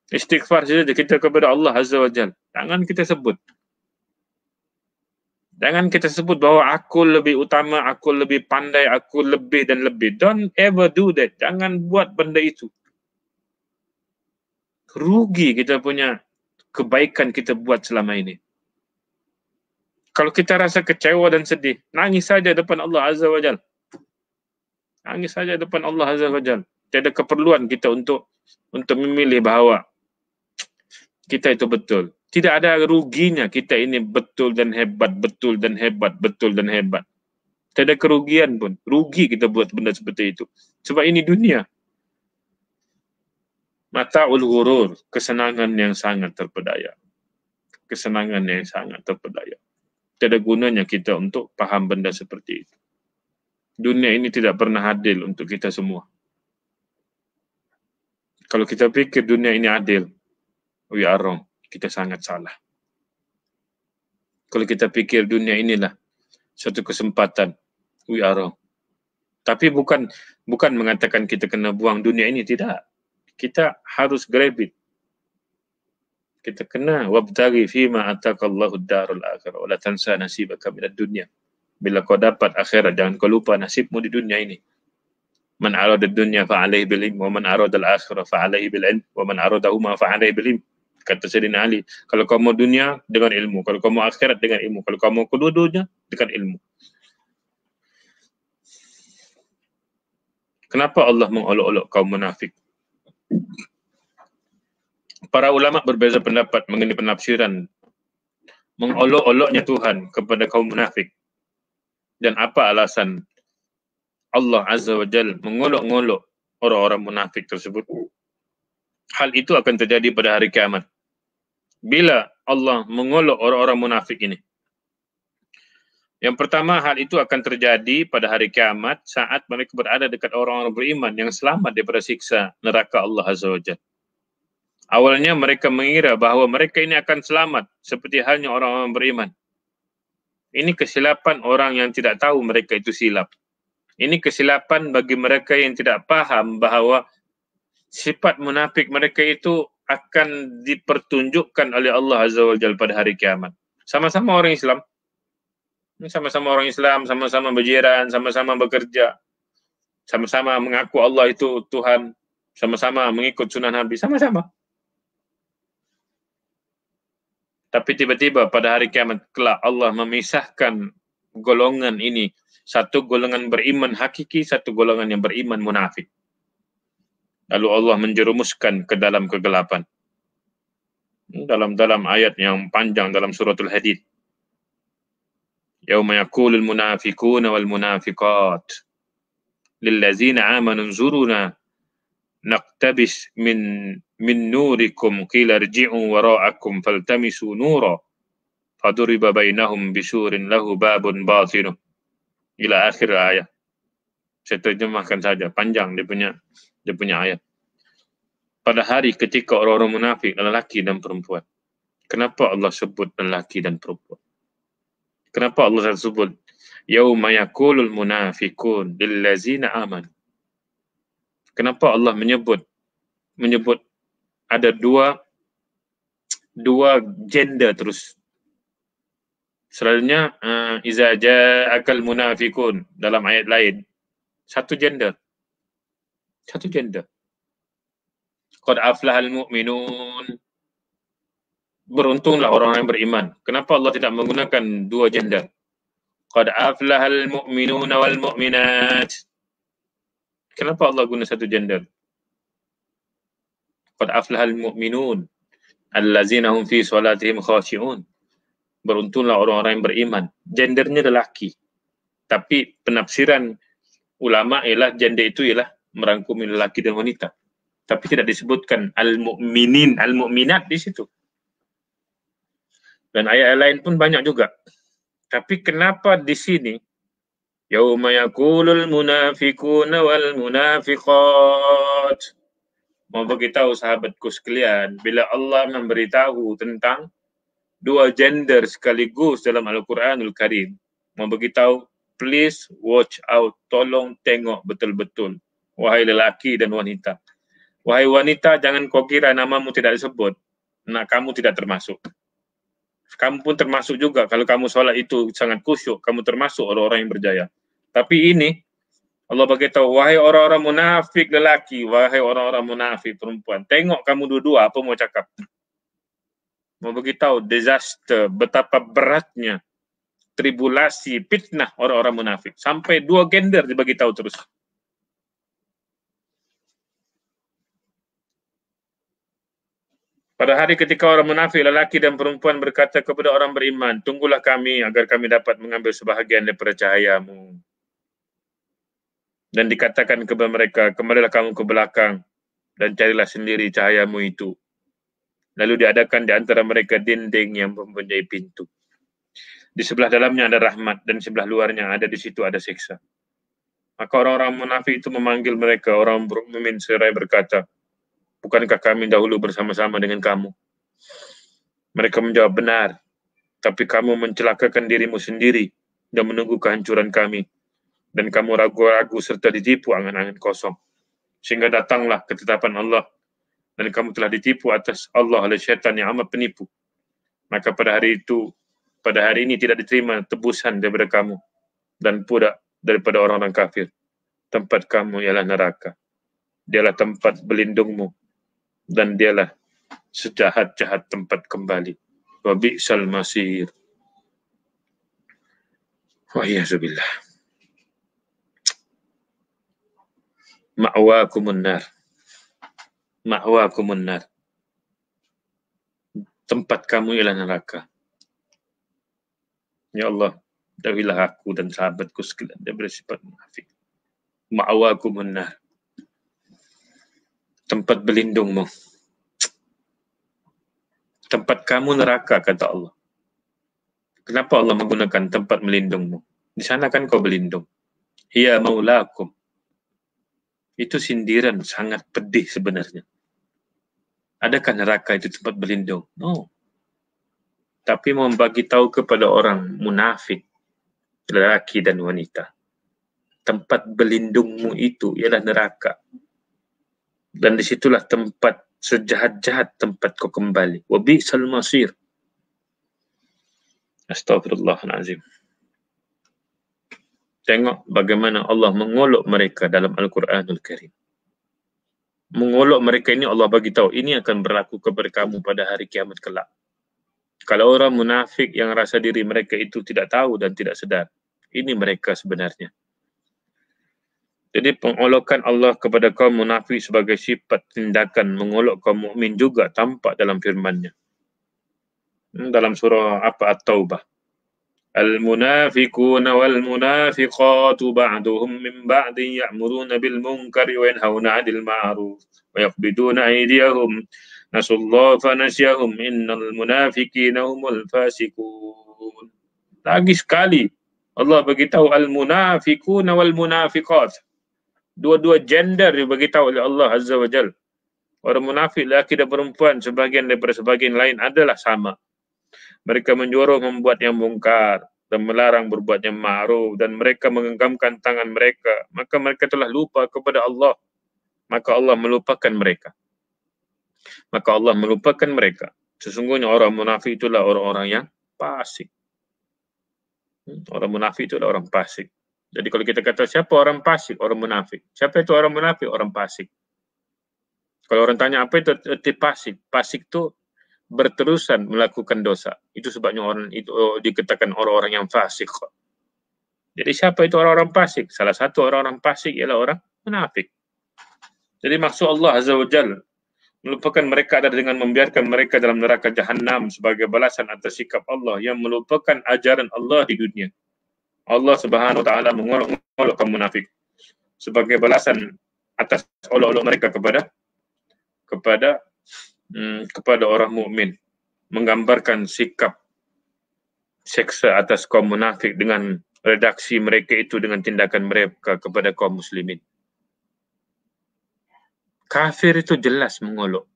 Istighfar saja kita kepada Allah Azza wa Jalla. Jangan kita sebut. Jangan kita sebut bahawa aku lebih utama, aku lebih pandai, aku lebih dan lebih. Don't ever do that. Jangan buat benda itu. Rugi kita punya kebaikan kita buat selama ini. Kalau kita rasa kecewa dan sedih, nangis saja depan Allah Azza wa Jalla. Nangis saja depan Allah Azza wa Jalla. Tiada keperluan kita untuk memilih bahawa kita itu betul. Tidak ada ruginya kita ini betul dan hebat, betul dan hebat, betul dan hebat. Tidak ada kerugian pun. Rugi kita buat benda seperti itu. Sebab ini dunia. Mata'ul ghurur, kesenangan yang sangat terpedaya. Kesenangan yang sangat terpedaya. Tidak ada gunanya kita untuk paham benda seperti itu. Dunia ini tidak pernah adil untuk kita semua. Kalau kita pikir dunia ini adil, we are wrong. Kita sangat salah. Kalau kita pikir dunia inilah suatu kesempatan, we are wrong. Tapi bukan mengatakan kita kena buang dunia ini, tidak. Kita harus grab it. Kita kena wabtaghi fima ataqallahu ad-darul akhirah wa la tansa nasibaka minad dunya. Bila kau dapat akhirat, jangan kau lupa nasibmu di dunia ini. Man arada ad-dunya fa alaihi bil ilm wa man arada al-akhirah fa alaihi bil ilm wa man aradahuma fa alaihi bil ilm. Kata Sayyidina Ali, kalau kau mau dunia dengan ilmu, kalau kau mau akhirat dengan ilmu, kalau kau mau kedua-duanya dengan ilmu. Kenapa Allah mengolok-olok kaum munafik? Para ulama berbeza pendapat mengenai penafsiran mengolok-oloknya Tuhan kepada kaum munafik. Dan apa alasan Allah Azza wa Jalla mengolok-olok orang-orang munafik tersebut? Hal itu akan terjadi pada hari kiamat. Bila Allah mengolok orang-orang munafik ini. Yang pertama, hal itu akan terjadi pada hari kiamat saat mereka berada dekat orang-orang beriman yang selamat daripada siksa neraka Allah Azza wa Jalla. Awalnya mereka mengira bahawa mereka ini akan selamat seperti halnya orang-orang beriman. Ini kesilapan orang yang tidak tahu mereka itu silap. Ini kesilapan bagi mereka yang tidak paham bahawa sifat munafik mereka itu akan dipertunjukkan oleh Allah Azza wa Jalla pada hari kiamat. Sama-sama orang Islam. Sama-sama orang Islam, sama-sama berjiran, sama-sama bekerja. Sama-sama mengaku Allah itu Tuhan. Sama-sama mengikut sunnah Nabi. Sama-sama. Tapi tiba-tiba pada hari kiamat kelak Allah memisahkan golongan ini. Satu golongan beriman hakiki, satu golongan yang beriman munafik. Lalu Allah menjerumuskan ke dalam kegelapan. Dalam ayat yang panjang dalam suratul Hadid. Yauma yaqulul munafiquna wal munafiqat lillazina amanu unzuruna naqtabis min nurikum qila irji'u wara'akum faltamisu nura faduriba bainahum bisurin lahu babun batinuh ila akhir ayat. Saya terjemahkan saja, panjang dia punya ayat. pada hari ketika orang-orang munafik, lelaki dan perempuan. Kenapa Allah sebut lelaki dan perempuan? Kenapa Allah sebut yauma yaqulul munafiqun lillazina amanu? Kenapa Allah menyebut ada dua gender terus? Selalunya iza ja'akal munafiqun dalam ayat lain satu gender. Qad aflahal mu'minun. Beruntunglah orang yang beriman. Kenapa Allah tidak menggunakan dua gender? Qad aflahal mu'minuna wal mu'minat. Kenapa Allah guna satu gender? Qad aflahal mu'minun allazina hum fi salatihim khashi'un. Beruntunglah orang-orang yang beriman. Gendernya lelaki. Tapi penafsiran ulama ialah gender itu ialah merangkumi lelaki dan wanita. Tapi tidak disebutkan al-mu'minin, al-mu'minat di situ. Dan ayat lain pun banyak juga. Tapi kenapa di sini yauma yaqulul munafiquna wal munafiqat? Mau beritahu sahabatku sekalian, bila Allah memberitahu tentang dua gender sekaligus dalam Al-Quranul Karim, mau beritahu, please watch out, tolong tengok betul-betul, wahai lelaki dan wanita. Wahai wanita, jangan kau kira namamu tidak disebut, nah kamu tidak termasuk. Kamu pun termasuk juga, kalau kamu sholat itu sangat khusyuk, kamu termasuk orang-orang yang berjaya. Tapi ini, Allah beritahu, wahai orang-orang munafik lelaki, wahai orang-orang munafik perempuan, tengok kamu dua-dua apa mau cakap. Mau beritahu disaster, betapa beratnya tribulasi, fitnah orang-orang munafik. Sampai dua gender dibagi tahu terus. Pada hari ketika orang munafik, lelaki dan perempuan berkata kepada orang beriman, tunggulah kami agar kami dapat mengambil sebahagian daripada cahayamu. Dan dikatakan kepada mereka, kembalilah kamu ke belakang dan carilah sendiri cahayamu itu. Lalu diadakan di antara mereka dinding yang mempunyai pintu. Di sebelah dalamnya ada rahmat dan di sebelah luarnya ada di situ ada siksa. Maka orang-orang munafik itu memanggil mereka, orang mukmin seraya berkata, bukankah kami dahulu bersama-sama dengan kamu? Mereka menjawab, benar, tapi kamu mencelakakan dirimu sendiri dan menunggu kehancuran kami. Dan kamu ragu-ragu serta ditipu angan-angan kosong. Sehingga datanglah ketetapan Allah. Dan kamu telah ditipu atas Allah oleh syaitan yang amat penipu. Maka pada hari ini tidak diterima tebusan daripada kamu. Dan pula daripada orang-orang kafir. Tempat kamu ialah neraka. Dialah tempat berlindungmu. Dan dialah sejahat-jahat tempat kembali. Wa bi'sal masir. Wa iyyazubillah. Ma'wakumun nar. Ma'wakumun nar. Tempat kamu ialah neraka. Ya Allah, jauhilah aku dan sahabatku sekalian daripada sifat munafik. Ma'wakumun nar. Tempat berlindungmu. Tempat kamu neraka, kata Allah. Kenapa Allah menggunakan tempat melindungmu? Di sana kan kau berlindung. Hiya maulakum. Itu sindiran sangat pedih sebenarnya. Adakah neraka itu tempat berlindung? No. Tapi membagi tahu kepada orang munafik, lelaki dan wanita, tempat berlindungmu itu ialah neraka. Dan disitulah tempat sejahat-jahat tempat kau kembali. Wa bi'sal masir. Astagfirullahaladzim. Tengok bagaimana Allah mengolok mereka dalam Al-Quranul Karim. Mengolok mereka ini Allah bagi tahu, ini akan berlaku kepada kamu pada hari kiamat kelak. Kalau orang munafik yang rasa diri mereka itu tidak tahu dan tidak sedar, ini mereka sebenarnya. Jadi pengolokan Allah kepada kaum munafik sebagai sifat tindakan mengolok kaum mukmin juga tampak dalam firman-Nya. Dalam surah At-Taubah. Al-munafiquna wal-munafiqatu ba'duhum min ba'din ya'muruna bil munkari wa yanhauna 'anil ma'ruf wa yaqbiduna aydiyahum nasallaha fa nasyahum innal munafiqina humul fasiqun. Lagi sekali Allah beritahu al-munafiquna wal-munafiqat. Dua-dua gender diberitahu oleh Allah Azza wa Jalla. Orang munafik lelaki dan perempuan sebagian daripada sebagian lain adalah sama. Mereka menyuruh membuat yang mungkar dan melarang berbuat yang ma'ruf, dan mereka menggenggamkan tangan mereka. Maka mereka telah lupa kepada Allah. Maka Allah melupakan mereka. Maka Allah melupakan mereka. Sesungguhnya orang munafik itulah orang-orang yang fasik. Orang munafik itulah orang fasik. Jadi kalau kita kata siapa orang fasik? Orang munafik. Siapa itu orang munafik? Orang fasik. Kalau orang tanya apa itu arti fasik? Fasik itu berterusan melakukan dosa. Itu sebabnya orang itu dikatakan orang-orang yang fasik. Jadi siapa itu orang-orang fasik? Salah satu orang-orang fasik ialah orang munafik. Jadi maksud Allah Azza wa Jalla melupakan mereka adalah dengan membiarkan mereka dalam neraka Jahannam sebagai balasan atas sikap Allah yang melupakan ajaran Allah di dunia. Allah Subhanahu wa taala mengolok-olok kaum munafik sebagai balasan atas olok-olok mereka kepada orang mukmin, menggambarkan sikap seksa atas kaum munafik dengan redaksi mereka itu dengan tindakan mereka kepada kaum muslimin. Kafir itu jelas mengolok.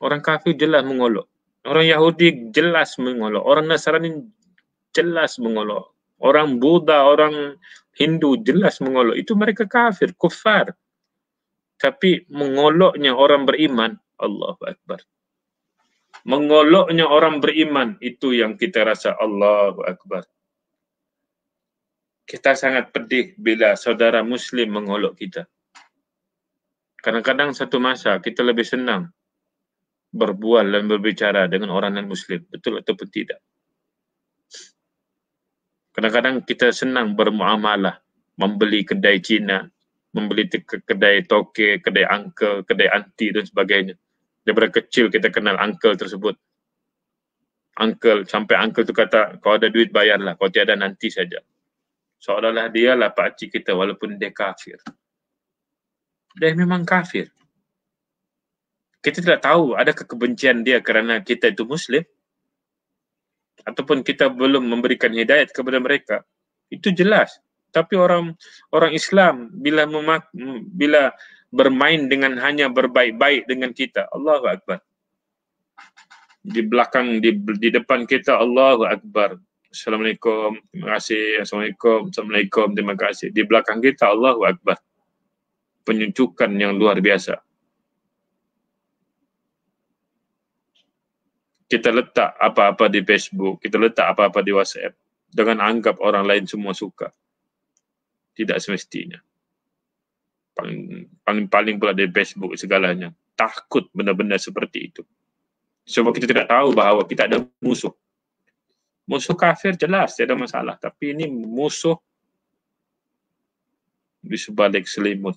Orang kafir jelas mengolok. Orang Yahudi jelas mengolok. Orang Nasrani jelas mengolok. Orang Buddha, orang Hindu jelas mengolok. Itu mereka kafir, kufar. Tapi mengoloknya orang beriman, Allahu Akbar. Mengoloknya orang beriman, itu yang kita rasa Allahu Akbar. Kita sangat pedih bila saudara Muslim mengolok kita. Kadang-kadang satu masa kita lebih senang berbual dan berbicara dengan orang non-Muslim. Betul ataupun tidak? Kadang-kadang kita senang bermuamalah, membeli kedai Cina, membeli kedai toke, kedai uncle, kedai aunty dan sebagainya. Daripada kecil kita kenal uncle tersebut. Uncle, sampai uncle tu kata, kau ada duit bayarlah, kau tiada nanti saja. Seolah-olah dia lah pakcik kita walaupun dia kafir. Dia memang kafir. Kita tidak tahu adakah kebencian dia kerana kita itu Muslim ataupun kita belum memberikan hidayat kepada mereka. Itu jelas. Tapi orang Islam bila bermain dengan hanya berbaik-baik dengan kita, Allahu Akbar. Di belakang, di depan kita, Allahu Akbar. Assalamualaikum, terima kasih. Assalamualaikum, terima kasih. Di belakang kita, Allahu Akbar. Penyuncukan yang luar biasa. Kita letak apa-apa di Facebook, kita letak apa-apa di WhatsApp dengan anggap orang lain semua suka. Tidak semestinya. Paling pula di Facebook segalanya. Takut benda-benda seperti itu. Sebab kita tidak tahu bahawa kita ada musuh. Musuh kafir jelas, tidak ada masalah. Tapi ini musuh di sebalik selimut.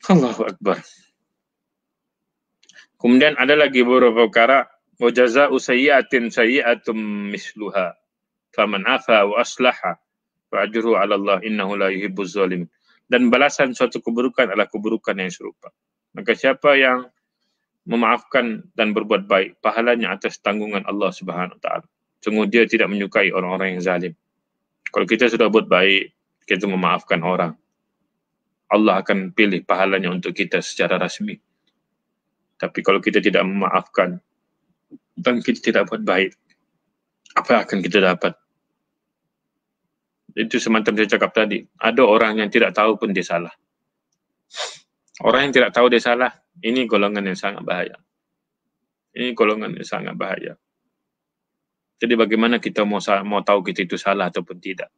Allahu Akbar. Kemudian ada lagi beberapa perkara. Wa jazaa'u sayyi'atin sayyi'atum misluha. Faman afa wa aslaha fa ajruhu 'ala Allah innahu la yuhibbuz zalimin. Dan balasan suatu keburukan adalah keburukan yang serupa. Maka siapa yang memaafkan dan berbuat baik, pahalanya atas tanggungan Allah Subhanahu wa taala. Sungguh dia tidak menyukai orang-orang yang zalim. Kalau kita sudah buat baik, kita memaafkan orang, Allah akan pilih pahalanya untuk kita secara rasmi. Tapi kalau kita tidak memaafkan dan kita tidak buat baik, apa yang akan kita dapat? Itu semacam saya cakap tadi, ada orang yang tidak tahu pun dia salah. Orang yang tidak tahu dia salah, ini golongan yang sangat bahaya. Ini golongan yang sangat bahaya. Jadi bagaimana kita mau tahu kita itu salah ataupun tidak?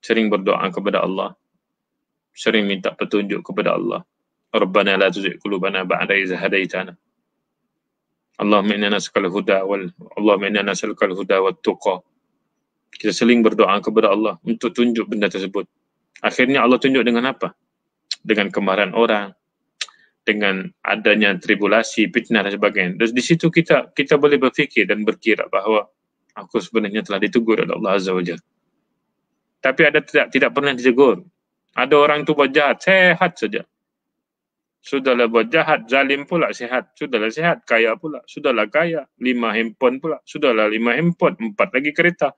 Sering berdoa kepada Allah, sering minta petunjuk kepada Allah. Rabbana la tuzigh qulubana ba'da idh hadaitana. Allahumma inna nas'aluka al-huda Allahumma inna nas'aluka al-huda wat tuqa. Kita sering berdoa kepada Allah untuk tunjuk benda tersebut. Akhirnya Allah tunjuk dengan apa? Dengan kemarahan orang, dengan adanya tribulasi, fitnah dan sebagainya. Dan di situ kita boleh berfikir dan berkira bahawa aku sebenarnya telah ditegur oleh Allah Azza wa Jalla. Tapi ada tidak pernah ditegur. Ada orang tu buat jahat, sehat saja. Sudahlah buat jahat, zalim pula sehat. Sudahlah sehat, kaya pula. Sudahlah kaya, 5 handphone pula. Sudahlah 5 handphone, 4 lagi kereta.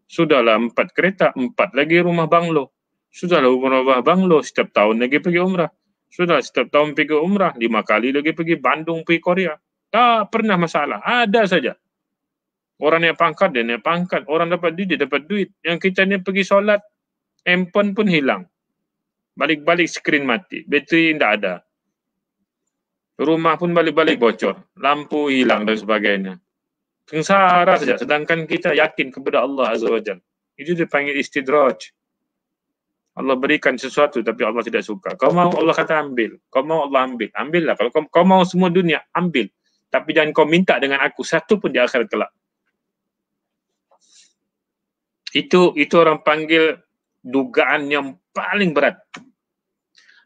Sudahlah 4 kereta, 4 lagi rumah banglo. Sudahlah rumah banglo, setiap tahun lagi pergi umrah. Sudah setiap tahun pergi umrah, 5 kali lagi pergi Bandung, pergi Korea. Tak pernah masalah, ada saja. Orang yang pangkat, dia naik pangkat. Orang dapat duit, dia dapat duit. Yang kita ni pergi solat, handphone pun hilang. Balik-balik skrin mati, bateri tidak ada. Rumah pun balik-balik bocor, lampu hilang dan sebagainya. Sengsara saja, sedangkan kita yakin kepada Allah Azza wa Jalla. Itu dipanggil istidraj. Allah berikan sesuatu tapi Allah tidak suka. Kau mau, Allah kata ambil. Kau mau, Allah ambil. Ambillah. Kalau kau mau semua dunia, ambil. Tapi jangan kau minta dengan aku satu pun di akhirat kelak. Itu orang panggil dugaan yang paling berat.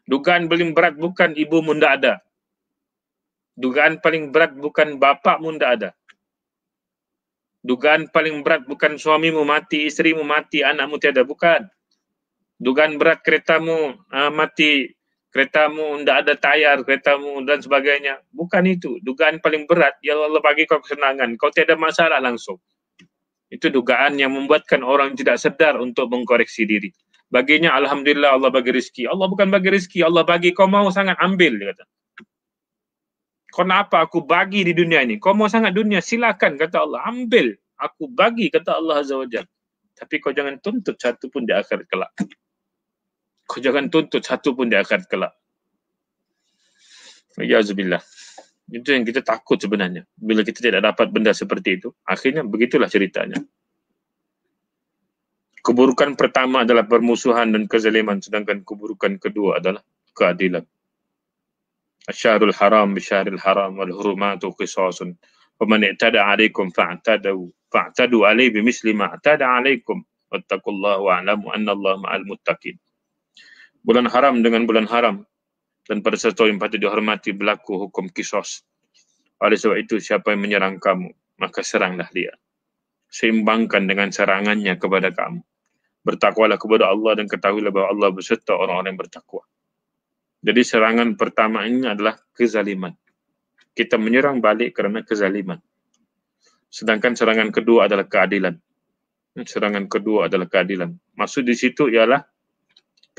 Dugaan paling berat bukan ibumu tidak ada. Dugaan paling berat bukan bapakmu tidak ada. Dugaan paling berat bukan suamimu mati, istrimu mati, anakmu tiada. Bukan. Dugaan berat keretamu mati, keretamu tidak ada tayar, keretamu dan sebagainya. Bukan itu. Dugaan paling berat, ya Allah bagi kau kesenangan. Kau tiada masalah langsung. Itu dugaan yang membuatkan orang tidak sedar untuk mengkoreksi diri. Baginya, Alhamdulillah Allah bagi rezeki. Allah bukan bagi rezeki, Allah bagi. Kau mau sangat ambil, dia kata. Kenapa aku bagi di dunia ini? Kau mau sangat dunia, silakan, kata Allah. Ambil. Aku bagi, kata Allah Azza wa Jalla. Tapi kau jangan tuntut satu pun di akhirat kelak. Kau jangan tuntut satu pun di akhirat kelak. Ya'zubillah. Itu yang kita takut sebenarnya. Bila kita tidak dapat benda seperti itu, akhirnya begitulah ceritanya. Keburukan pertama adalah permusuhan dan kezaliman, sedangkan keburukan kedua adalah keadilan. Asy-syahrul haram bisyahril haram wal hurumatu qisasun. Faman i'tada 'alaikum fa'tadu 'alaihi bimisli ma i'tada 'alaikum. Wattaqullaha wa'lamu annallaha ma'al muttaqin. Bulan haram dengan bulan haram, dan pada sesuatu yang patut dihormati berlaku hukum kisos. Oleh sebab itu, siapa yang menyerang kamu, maka seranglah dia. Seimbangkan dengan serangannya kepada kamu. Bertakwalah kepada Allah dan ketahuilah bahawa Allah berserta orang-orang yang bertakwa. Jadi serangan pertama ini adalah kezaliman. Kita menyerang balik kerana kezaliman. Sedangkan serangan kedua adalah keadilan. Serangan kedua adalah keadilan. Maksud di situ ialah,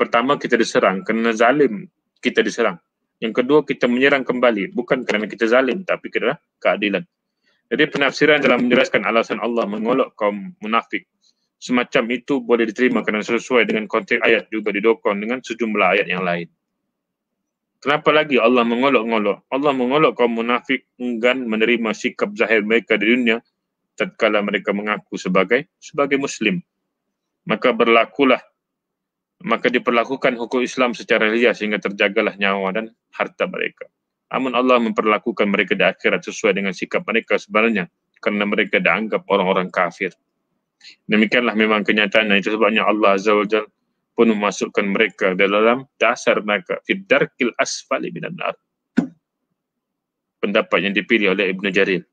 pertama kita diserang kerana zalim, kita diserang. Yang kedua kita menyerang kembali, bukan kerana kita zalim, tapi kerana keadilan. Jadi penafsiran dalam menjelaskan alasan Allah mengolok kaum munafik semacam itu boleh diterima kerana sesuai dengan konteks ayat, juga didokong dengan sejumlah ayat yang lain. Kenapa lagi Allah mengolok-ngolok? Allah mengolok kaum munafik enggan menerima sikap zahir mereka di dunia tatkala mereka mengaku sebagai muslim. Maka diperlakukan hukum Islam secara ria sehingga terjagalah nyawa dan harta mereka. Namun Allah memperlakukan mereka di akhirat sesuai dengan sikap mereka sebenarnya, kerana mereka dianggap orang-orang kafir. Demikianlah memang kenyataannya. Itu sebabnya Allah Azza wa Jalla pun memasukkan mereka dalam dasar neraka, fid darkil asfali minan nar. Pendapat yang dipilih oleh Ibnu Jarir.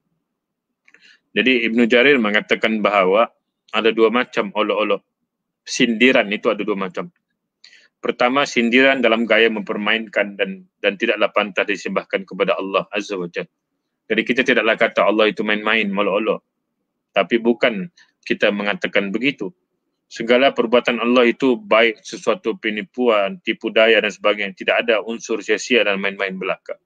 Jadi Ibnu Jarir mengatakan bahawa ada dua macam olok-olok. Sindiran itu ada dua macam. Pertama, sindiran dalam gaya mempermainkan dan tidaklah pantas disembahkan kepada Allah Azza wa Jalla. Jadi kita tidaklah kata Allah itu main-main, molok-olok. Tapi bukan kita mengatakan begitu. Segala perbuatan Allah itu baik sesuatu penipuan, tipu daya dan sebagainya. Tidak ada unsur sia-sia dan main-main belaka.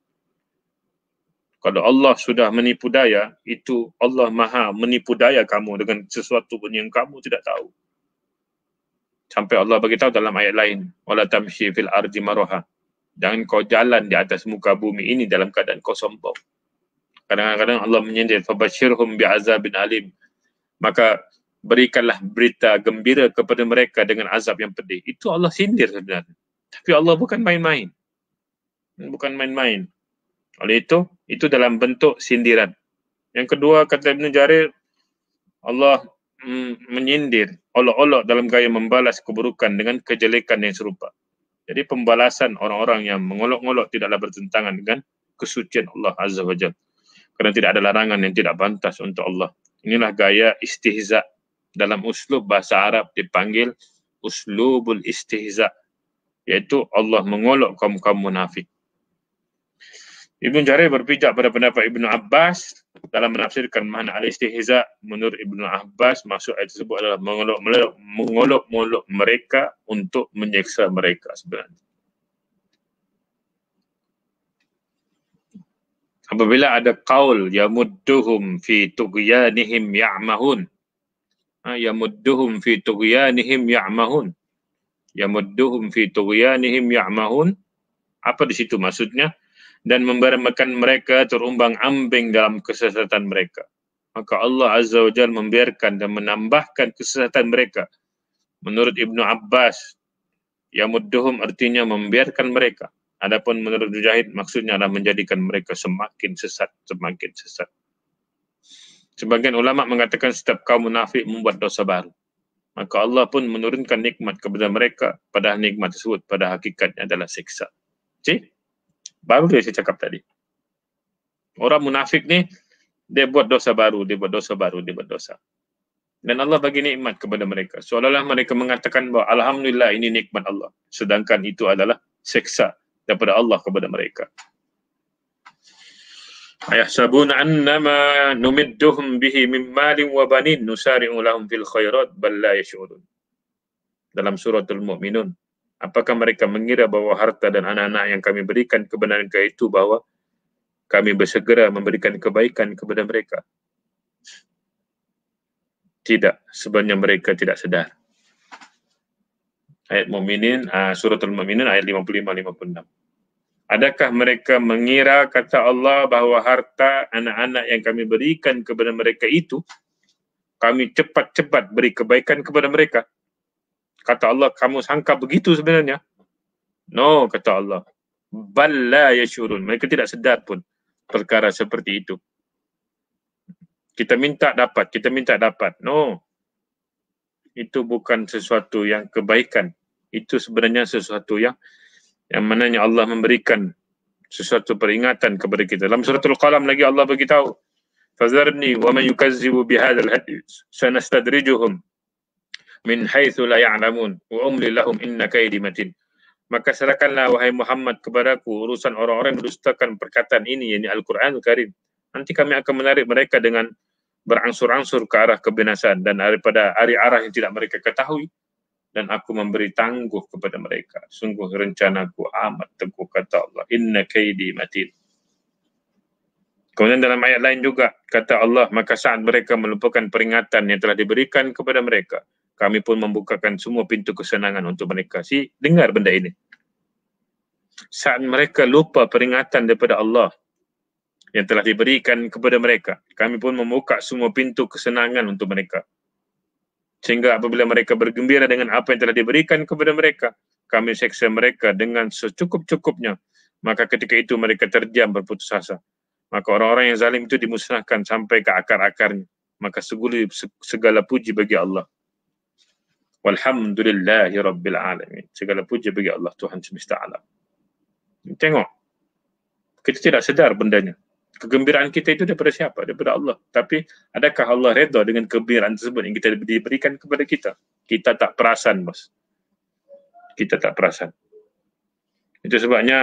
Kalau Allah sudah menipu daya, itu Allah maha menipu daya kamu dengan sesuatu pun yang kamu tidak tahu. Sampai Allah beritahu dalam ayat lain, wala tamshi fil ardi maraha. Jangan kau jalan di atas muka bumi ini dalam keadaan kau sombong. Kadang-kadang Allah menyindir, fabashirhum bi'azabin alim. Maka berikanlah berita gembira kepada mereka dengan azab yang pedih. Itu Allah sindir sebenarnya. Tapi Allah bukan main-main. Bukan main-main. Oleh itu dalam bentuk sindiran. Yang kedua, kata Ibnu Jarir, Allah menyindir, olok-olok dalam gaya membalas keburukan dengan kejelekan yang serupa. Jadi pembalasan orang-orang yang mengolok-olok tidaklah bertentangan dengan kesucian Allah Azza wa Jalla. Kerana tidak ada larangan yang tidak pantas untuk Allah. Inilah gaya istihza. Dalam uslub bahasa Arab dipanggil uslubul istihza. Iaitu Allah mengolok kaum-kaum munafik. Ibnu Jarir berpijak pada pendapat Ibnu Abbas dalam menafsirkan makna al-istihza. Menurut Ibnu Abbas, maksud ayat tersebut adalah mengolok-molok mereka untuk menyeksa mereka sebenarnya. Apabila ada qaul yamudduhum fi tughyanihim ya'mahun. Yamudduhum fi tughyanihim ya'mahun. Yamudduhum fi tughyanihim ya'mahun. Apa di situ maksudnya? Dan membiarkan mereka terumbang-ambing dalam kesesatan mereka. Maka Allah Azza wa Jalla membiarkan dan menambahkan kesesatan mereka. Menurut Ibnu Abbas, yamudduhum artinya membiarkan mereka. Adapun menurut Mujahid maksudnya adalah menjadikan mereka semakin sesat, semakin sesat. Sebagian ulama mengatakan setiap kaum munafik membuat dosa baru. Maka Allah pun menurunkan nikmat kepada mereka, padahal nikmat tersebut pada hakikatnya adalah siksa. Cik? Baru dia saya cakap tadi. Orang munafik ni, dia buat dosa baru, dia buat dosa baru, dia buat dosa. Dan Allah bagi nikmat kepada mereka. Seolah-olah mereka mengatakan bahawa Alhamdulillah ini nikmat Allah. Sedangkan itu adalah siksa daripada Allah kepada mereka. Ayahsabuna annama numidduhum bihi min malin wa banin nusari'u lahum fil khairat bal la yash'urun. Dalam suratul Mu'minun, apakah mereka mengira bahawa harta dan anak-anak yang kami berikan kepada mereka itu bahawa kami bersegera memberikan kebaikan kepada mereka? Tidak, sebenarnya mereka tidak sedar. Ayat Mu'minin, suratul Mu'minun ayat 55-56. Adakah mereka mengira, kata Allah, bahawa harta anak-anak yang kami berikan kepada mereka itu, kami cepat-cepat beri kebaikan kepada mereka? Kata Allah, kamu sangka begitu sebenarnya? No, kata Allah. Balla yashurun. Mereka tidak sedar pun perkara seperti itu. Kita minta dapat, kita minta dapat. No. Itu bukan sesuatu yang kebaikan. Itu sebenarnya sesuatu yang mananya Allah memberikan sesuatu peringatan kepada kita. Dalam suratul Qalam lagi Allah beritahu, "Fazarni wa man yukazzibu bihadzal hadits sanastadrijuhum min haitsu la ya'lamun wa umli lahum inna kaydi matin." Maka serahkanlah wahai Muhammad kepadaku urusan orang-orang yang mendustakan perkataan ini, yakni Al-Qur'anul Karim. Nanti kami akan menarik mereka dengan berangsur-angsur ke arah kebinasaan dan daripada arah yang tidak mereka ketahui. Dan aku memberi tangguh kepada mereka. Sungguh rencanaku amat teguh, kata Allah. Inna kaidi matin. Kemudian dalam ayat lain juga, kata Allah, maka saat mereka melupakan peringatan yang telah diberikan kepada mereka, kami pun membukakan semua pintu kesenangan untuk mereka. Dengar benda ini. Saat mereka lupa peringatan daripada Allah yang telah diberikan kepada mereka, kami pun membuka semua pintu kesenangan untuk mereka. Sehingga apabila mereka bergembira dengan apa yang telah diberikan kepada mereka, kami seksa mereka dengan secukup-cukupnya. Maka ketika itu mereka terdiam berputus asa. Maka orang-orang yang zalim itu dimusnahkan sampai ke akar-akarnya. Maka segala puji bagi Allah. Walhamdulillahi Rabbil Alamin. Segala puji bagi Allah, Tuhan semesta alam. Tengok. Kita tidak sedar bendanya. Kegembiraan kita itu daripada siapa? Daripada Allah. Tapi adakah Allah redha dengan kegembiraan tersebut yang kita diberikan kepada kita? Kita tak perasan, bos. Kita tak perasan. Itu sebabnya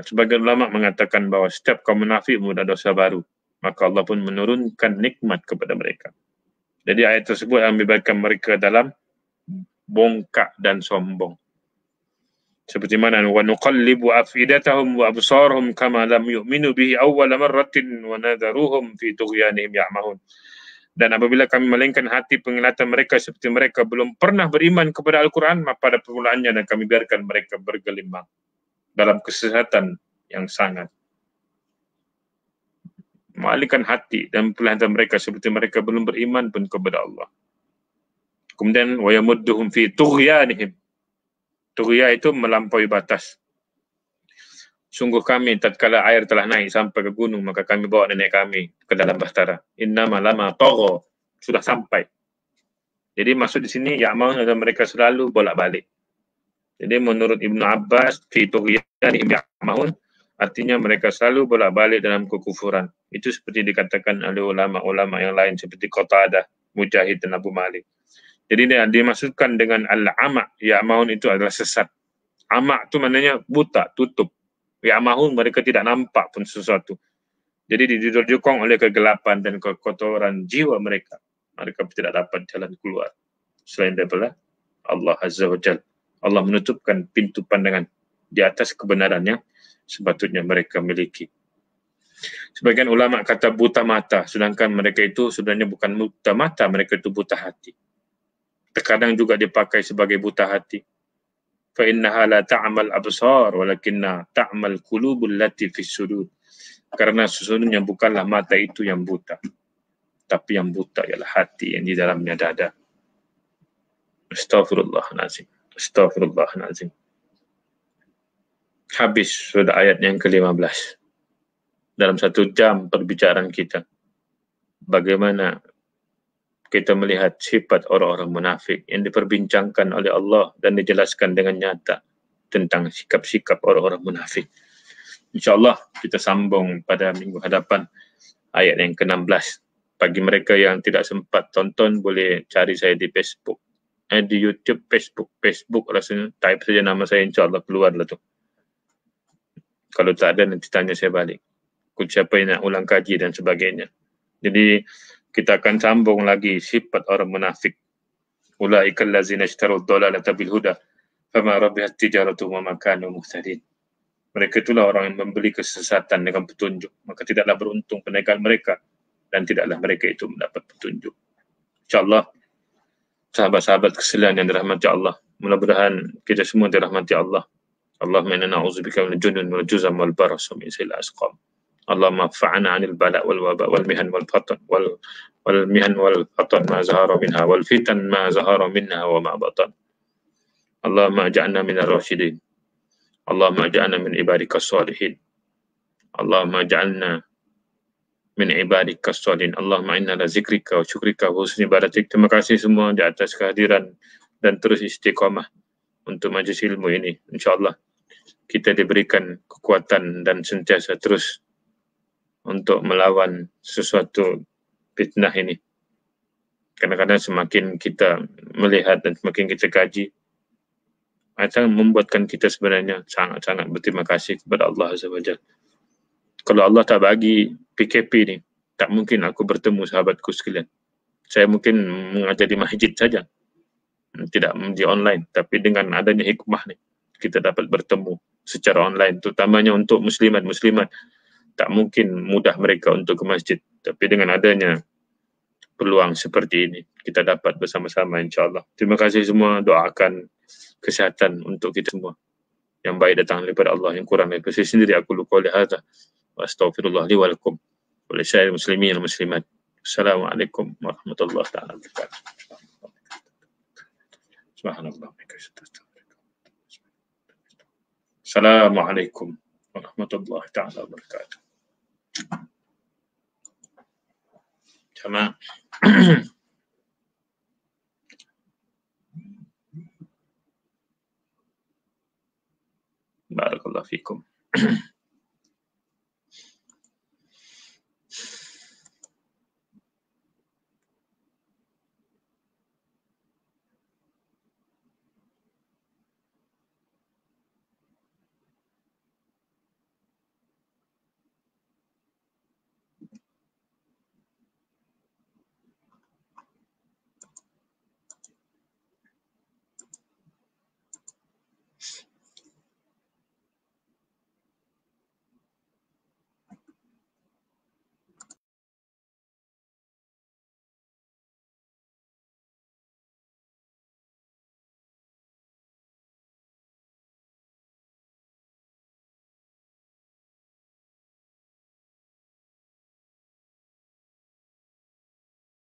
sebagian ulama mengatakan bahawa setiap kaum munafik membuat dosa baru. Maka Allah pun menurunkan nikmat kepada mereka. Jadi ayat tersebut membiarkan mereka dalam bongkak dan sombong. Seperti mana wa nuqallibu afidatahum wa absarhum kama lam yu'minu bihi awwal marratin wa nadharuhum fi tughyanihim ya'mahun. Dan apabila kami malingkan hati penglihatan mereka seperti mereka belum pernah beriman kepada Al-Quran, maka pada permulaannya dan kami biarkan mereka bergelimang dalam kesesatan yang sangat. Malingkan hati dan penglihatan mereka seperti mereka belum beriman pun kepada Allah. Kemudian wa yamudduhum fi tughyanihim. Tughya itu melampaui batas. Sungguh kami tatkala air telah naik sampai ke gunung, maka kami bawa nenek kami ke dalam bahtera. Innama lama tagha, sudah sampai. Jadi maksud di sini ya'mahun adalah mereka selalu bolak-balik. Jadi menurut Ibnu Abbas, fi tughyanihim ya'mahun artinya mereka selalu bolak-balik dalam kekufuran. Itu seperti dikatakan oleh ulama-ulama yang lain seperti Qatadah, Mujahid dan Abu Malik. Jadi dia dimaksudkan dengan al-ama', ya'mahun itu adalah sesat. Ama' itu maknanya buta, tutup. Ya'mahun mereka tidak nampak pun sesuatu. Jadi didorjokong oleh kegelapan dan kekotoran jiwa mereka. Mereka tidak dapat jalan keluar selain daripada Allah Azza wa Jalla. Allah menutupkan pintu pandangan di atas kebenaran yang sepatutnya mereka miliki. Sebagian ulama kata buta mata, sedangkan mereka itu sebenarnya bukan buta mata, mereka itu buta hati. Terkadang juga dipakai sebagai buta hati. Fa innaha la ta'mal absar walakinna ta'mal qulubul lati fis sudur. Karena sesungguhnya bukanlah mata itu yang buta, tapi yang buta ialah hati yang di dalamnya dada. Astaghfirullahalazim. Astaghfirullahalazim. Habis sudah ayat yang ke-15. Dalam 1 jam perbicaraan kita, bagaimana kita melihat sifat orang-orang munafik yang diperbincangkan oleh Allah dan dijelaskan dengan nyata tentang sikap-sikap orang-orang munafik. InsyaAllah kita sambung pada minggu hadapan ayat yang ke-16. Bagi mereka yang tidak sempat tonton, boleh cari saya di Facebook. Di YouTube, Facebook rasanya type saja nama saya, insyaAllah keluarlah tu. Kalau tak ada, nanti tanya saya balik. Siapa yang nak ulang kaji dan sebagainya. Jadi, kita akan sambung lagi sifat orang munafik. Ulaikal ladzina ishtarud dhalalata bil huda fama rabihat tijaratuhum wa ma kanu muhtadin. Mereka itulah orang yang membeli kesesatan dengan petunjuk, maka tidaklah beruntung perniagaan mereka dan tidaklah mereka itu mendapat petunjuk. InsyaAllah, sahabat-sahabat kesalian yang dirahmati Allah, mudah-mudahan kita semua dirahmati Allah. Allahumma inna na'udzubika minal junun wal juzam wal baras wa min sayyi'il asqam. Allahumma fa'ana 'anil bala' wal waba wal mihan wal fatan wal mihan wal fatan ma zahara minha wal fitan ma zahara minha wa ma batan. Allahumma ij'alna minal rasyidin. Allahumma ij'alna min ibadikas shalihin. Allahumma ij'alna min ibadikas shalihin. Allahumma inna la zikrika wa syukrika wa husni ibadatik. Terima kasih semua di atas kehadiran dan terus istiqamah untuk majlis ilmu ini. InsyaAllah kita diberikan kekuatan dan sentiasa terus untuk melawan sesuatu fitnah ini. Kadang-kadang semakin kita melihat dan semakin kita kaji, akan membuatkan kita sebenarnya sangat-sangat berterima kasih kepada Allah Azza wa Jalla. Kalau Allah tak bagi PKP ni, tak mungkin aku bertemu sahabatku sekalian. Saya mungkin mengajar di masjid saja, tidak di online, tapi dengan adanya hikmah ni, kita dapat bertemu secara online, terutamanya untuk muslimat-muslimat. Tak mungkin mudah mereka untuk ke masjid, tapi dengan adanya peluang seperti ini, kita dapat bersama-sama insyaAllah. Terima kasih semua, doakan kesihatan untuk kita semua. Yang baik datang daripada Allah, yang kurang daripada saya sendiri. Aku lupa oleh hadza wa astaghfirullah li wa lakum wa li syairil muslimin wal muslimat. Assalamualaikum warahmatullahi wabarakatuh. Subhanallah. Assalamualaikum warahmatullahi wabarakatuh. Jamaah. Barakallahu fikum.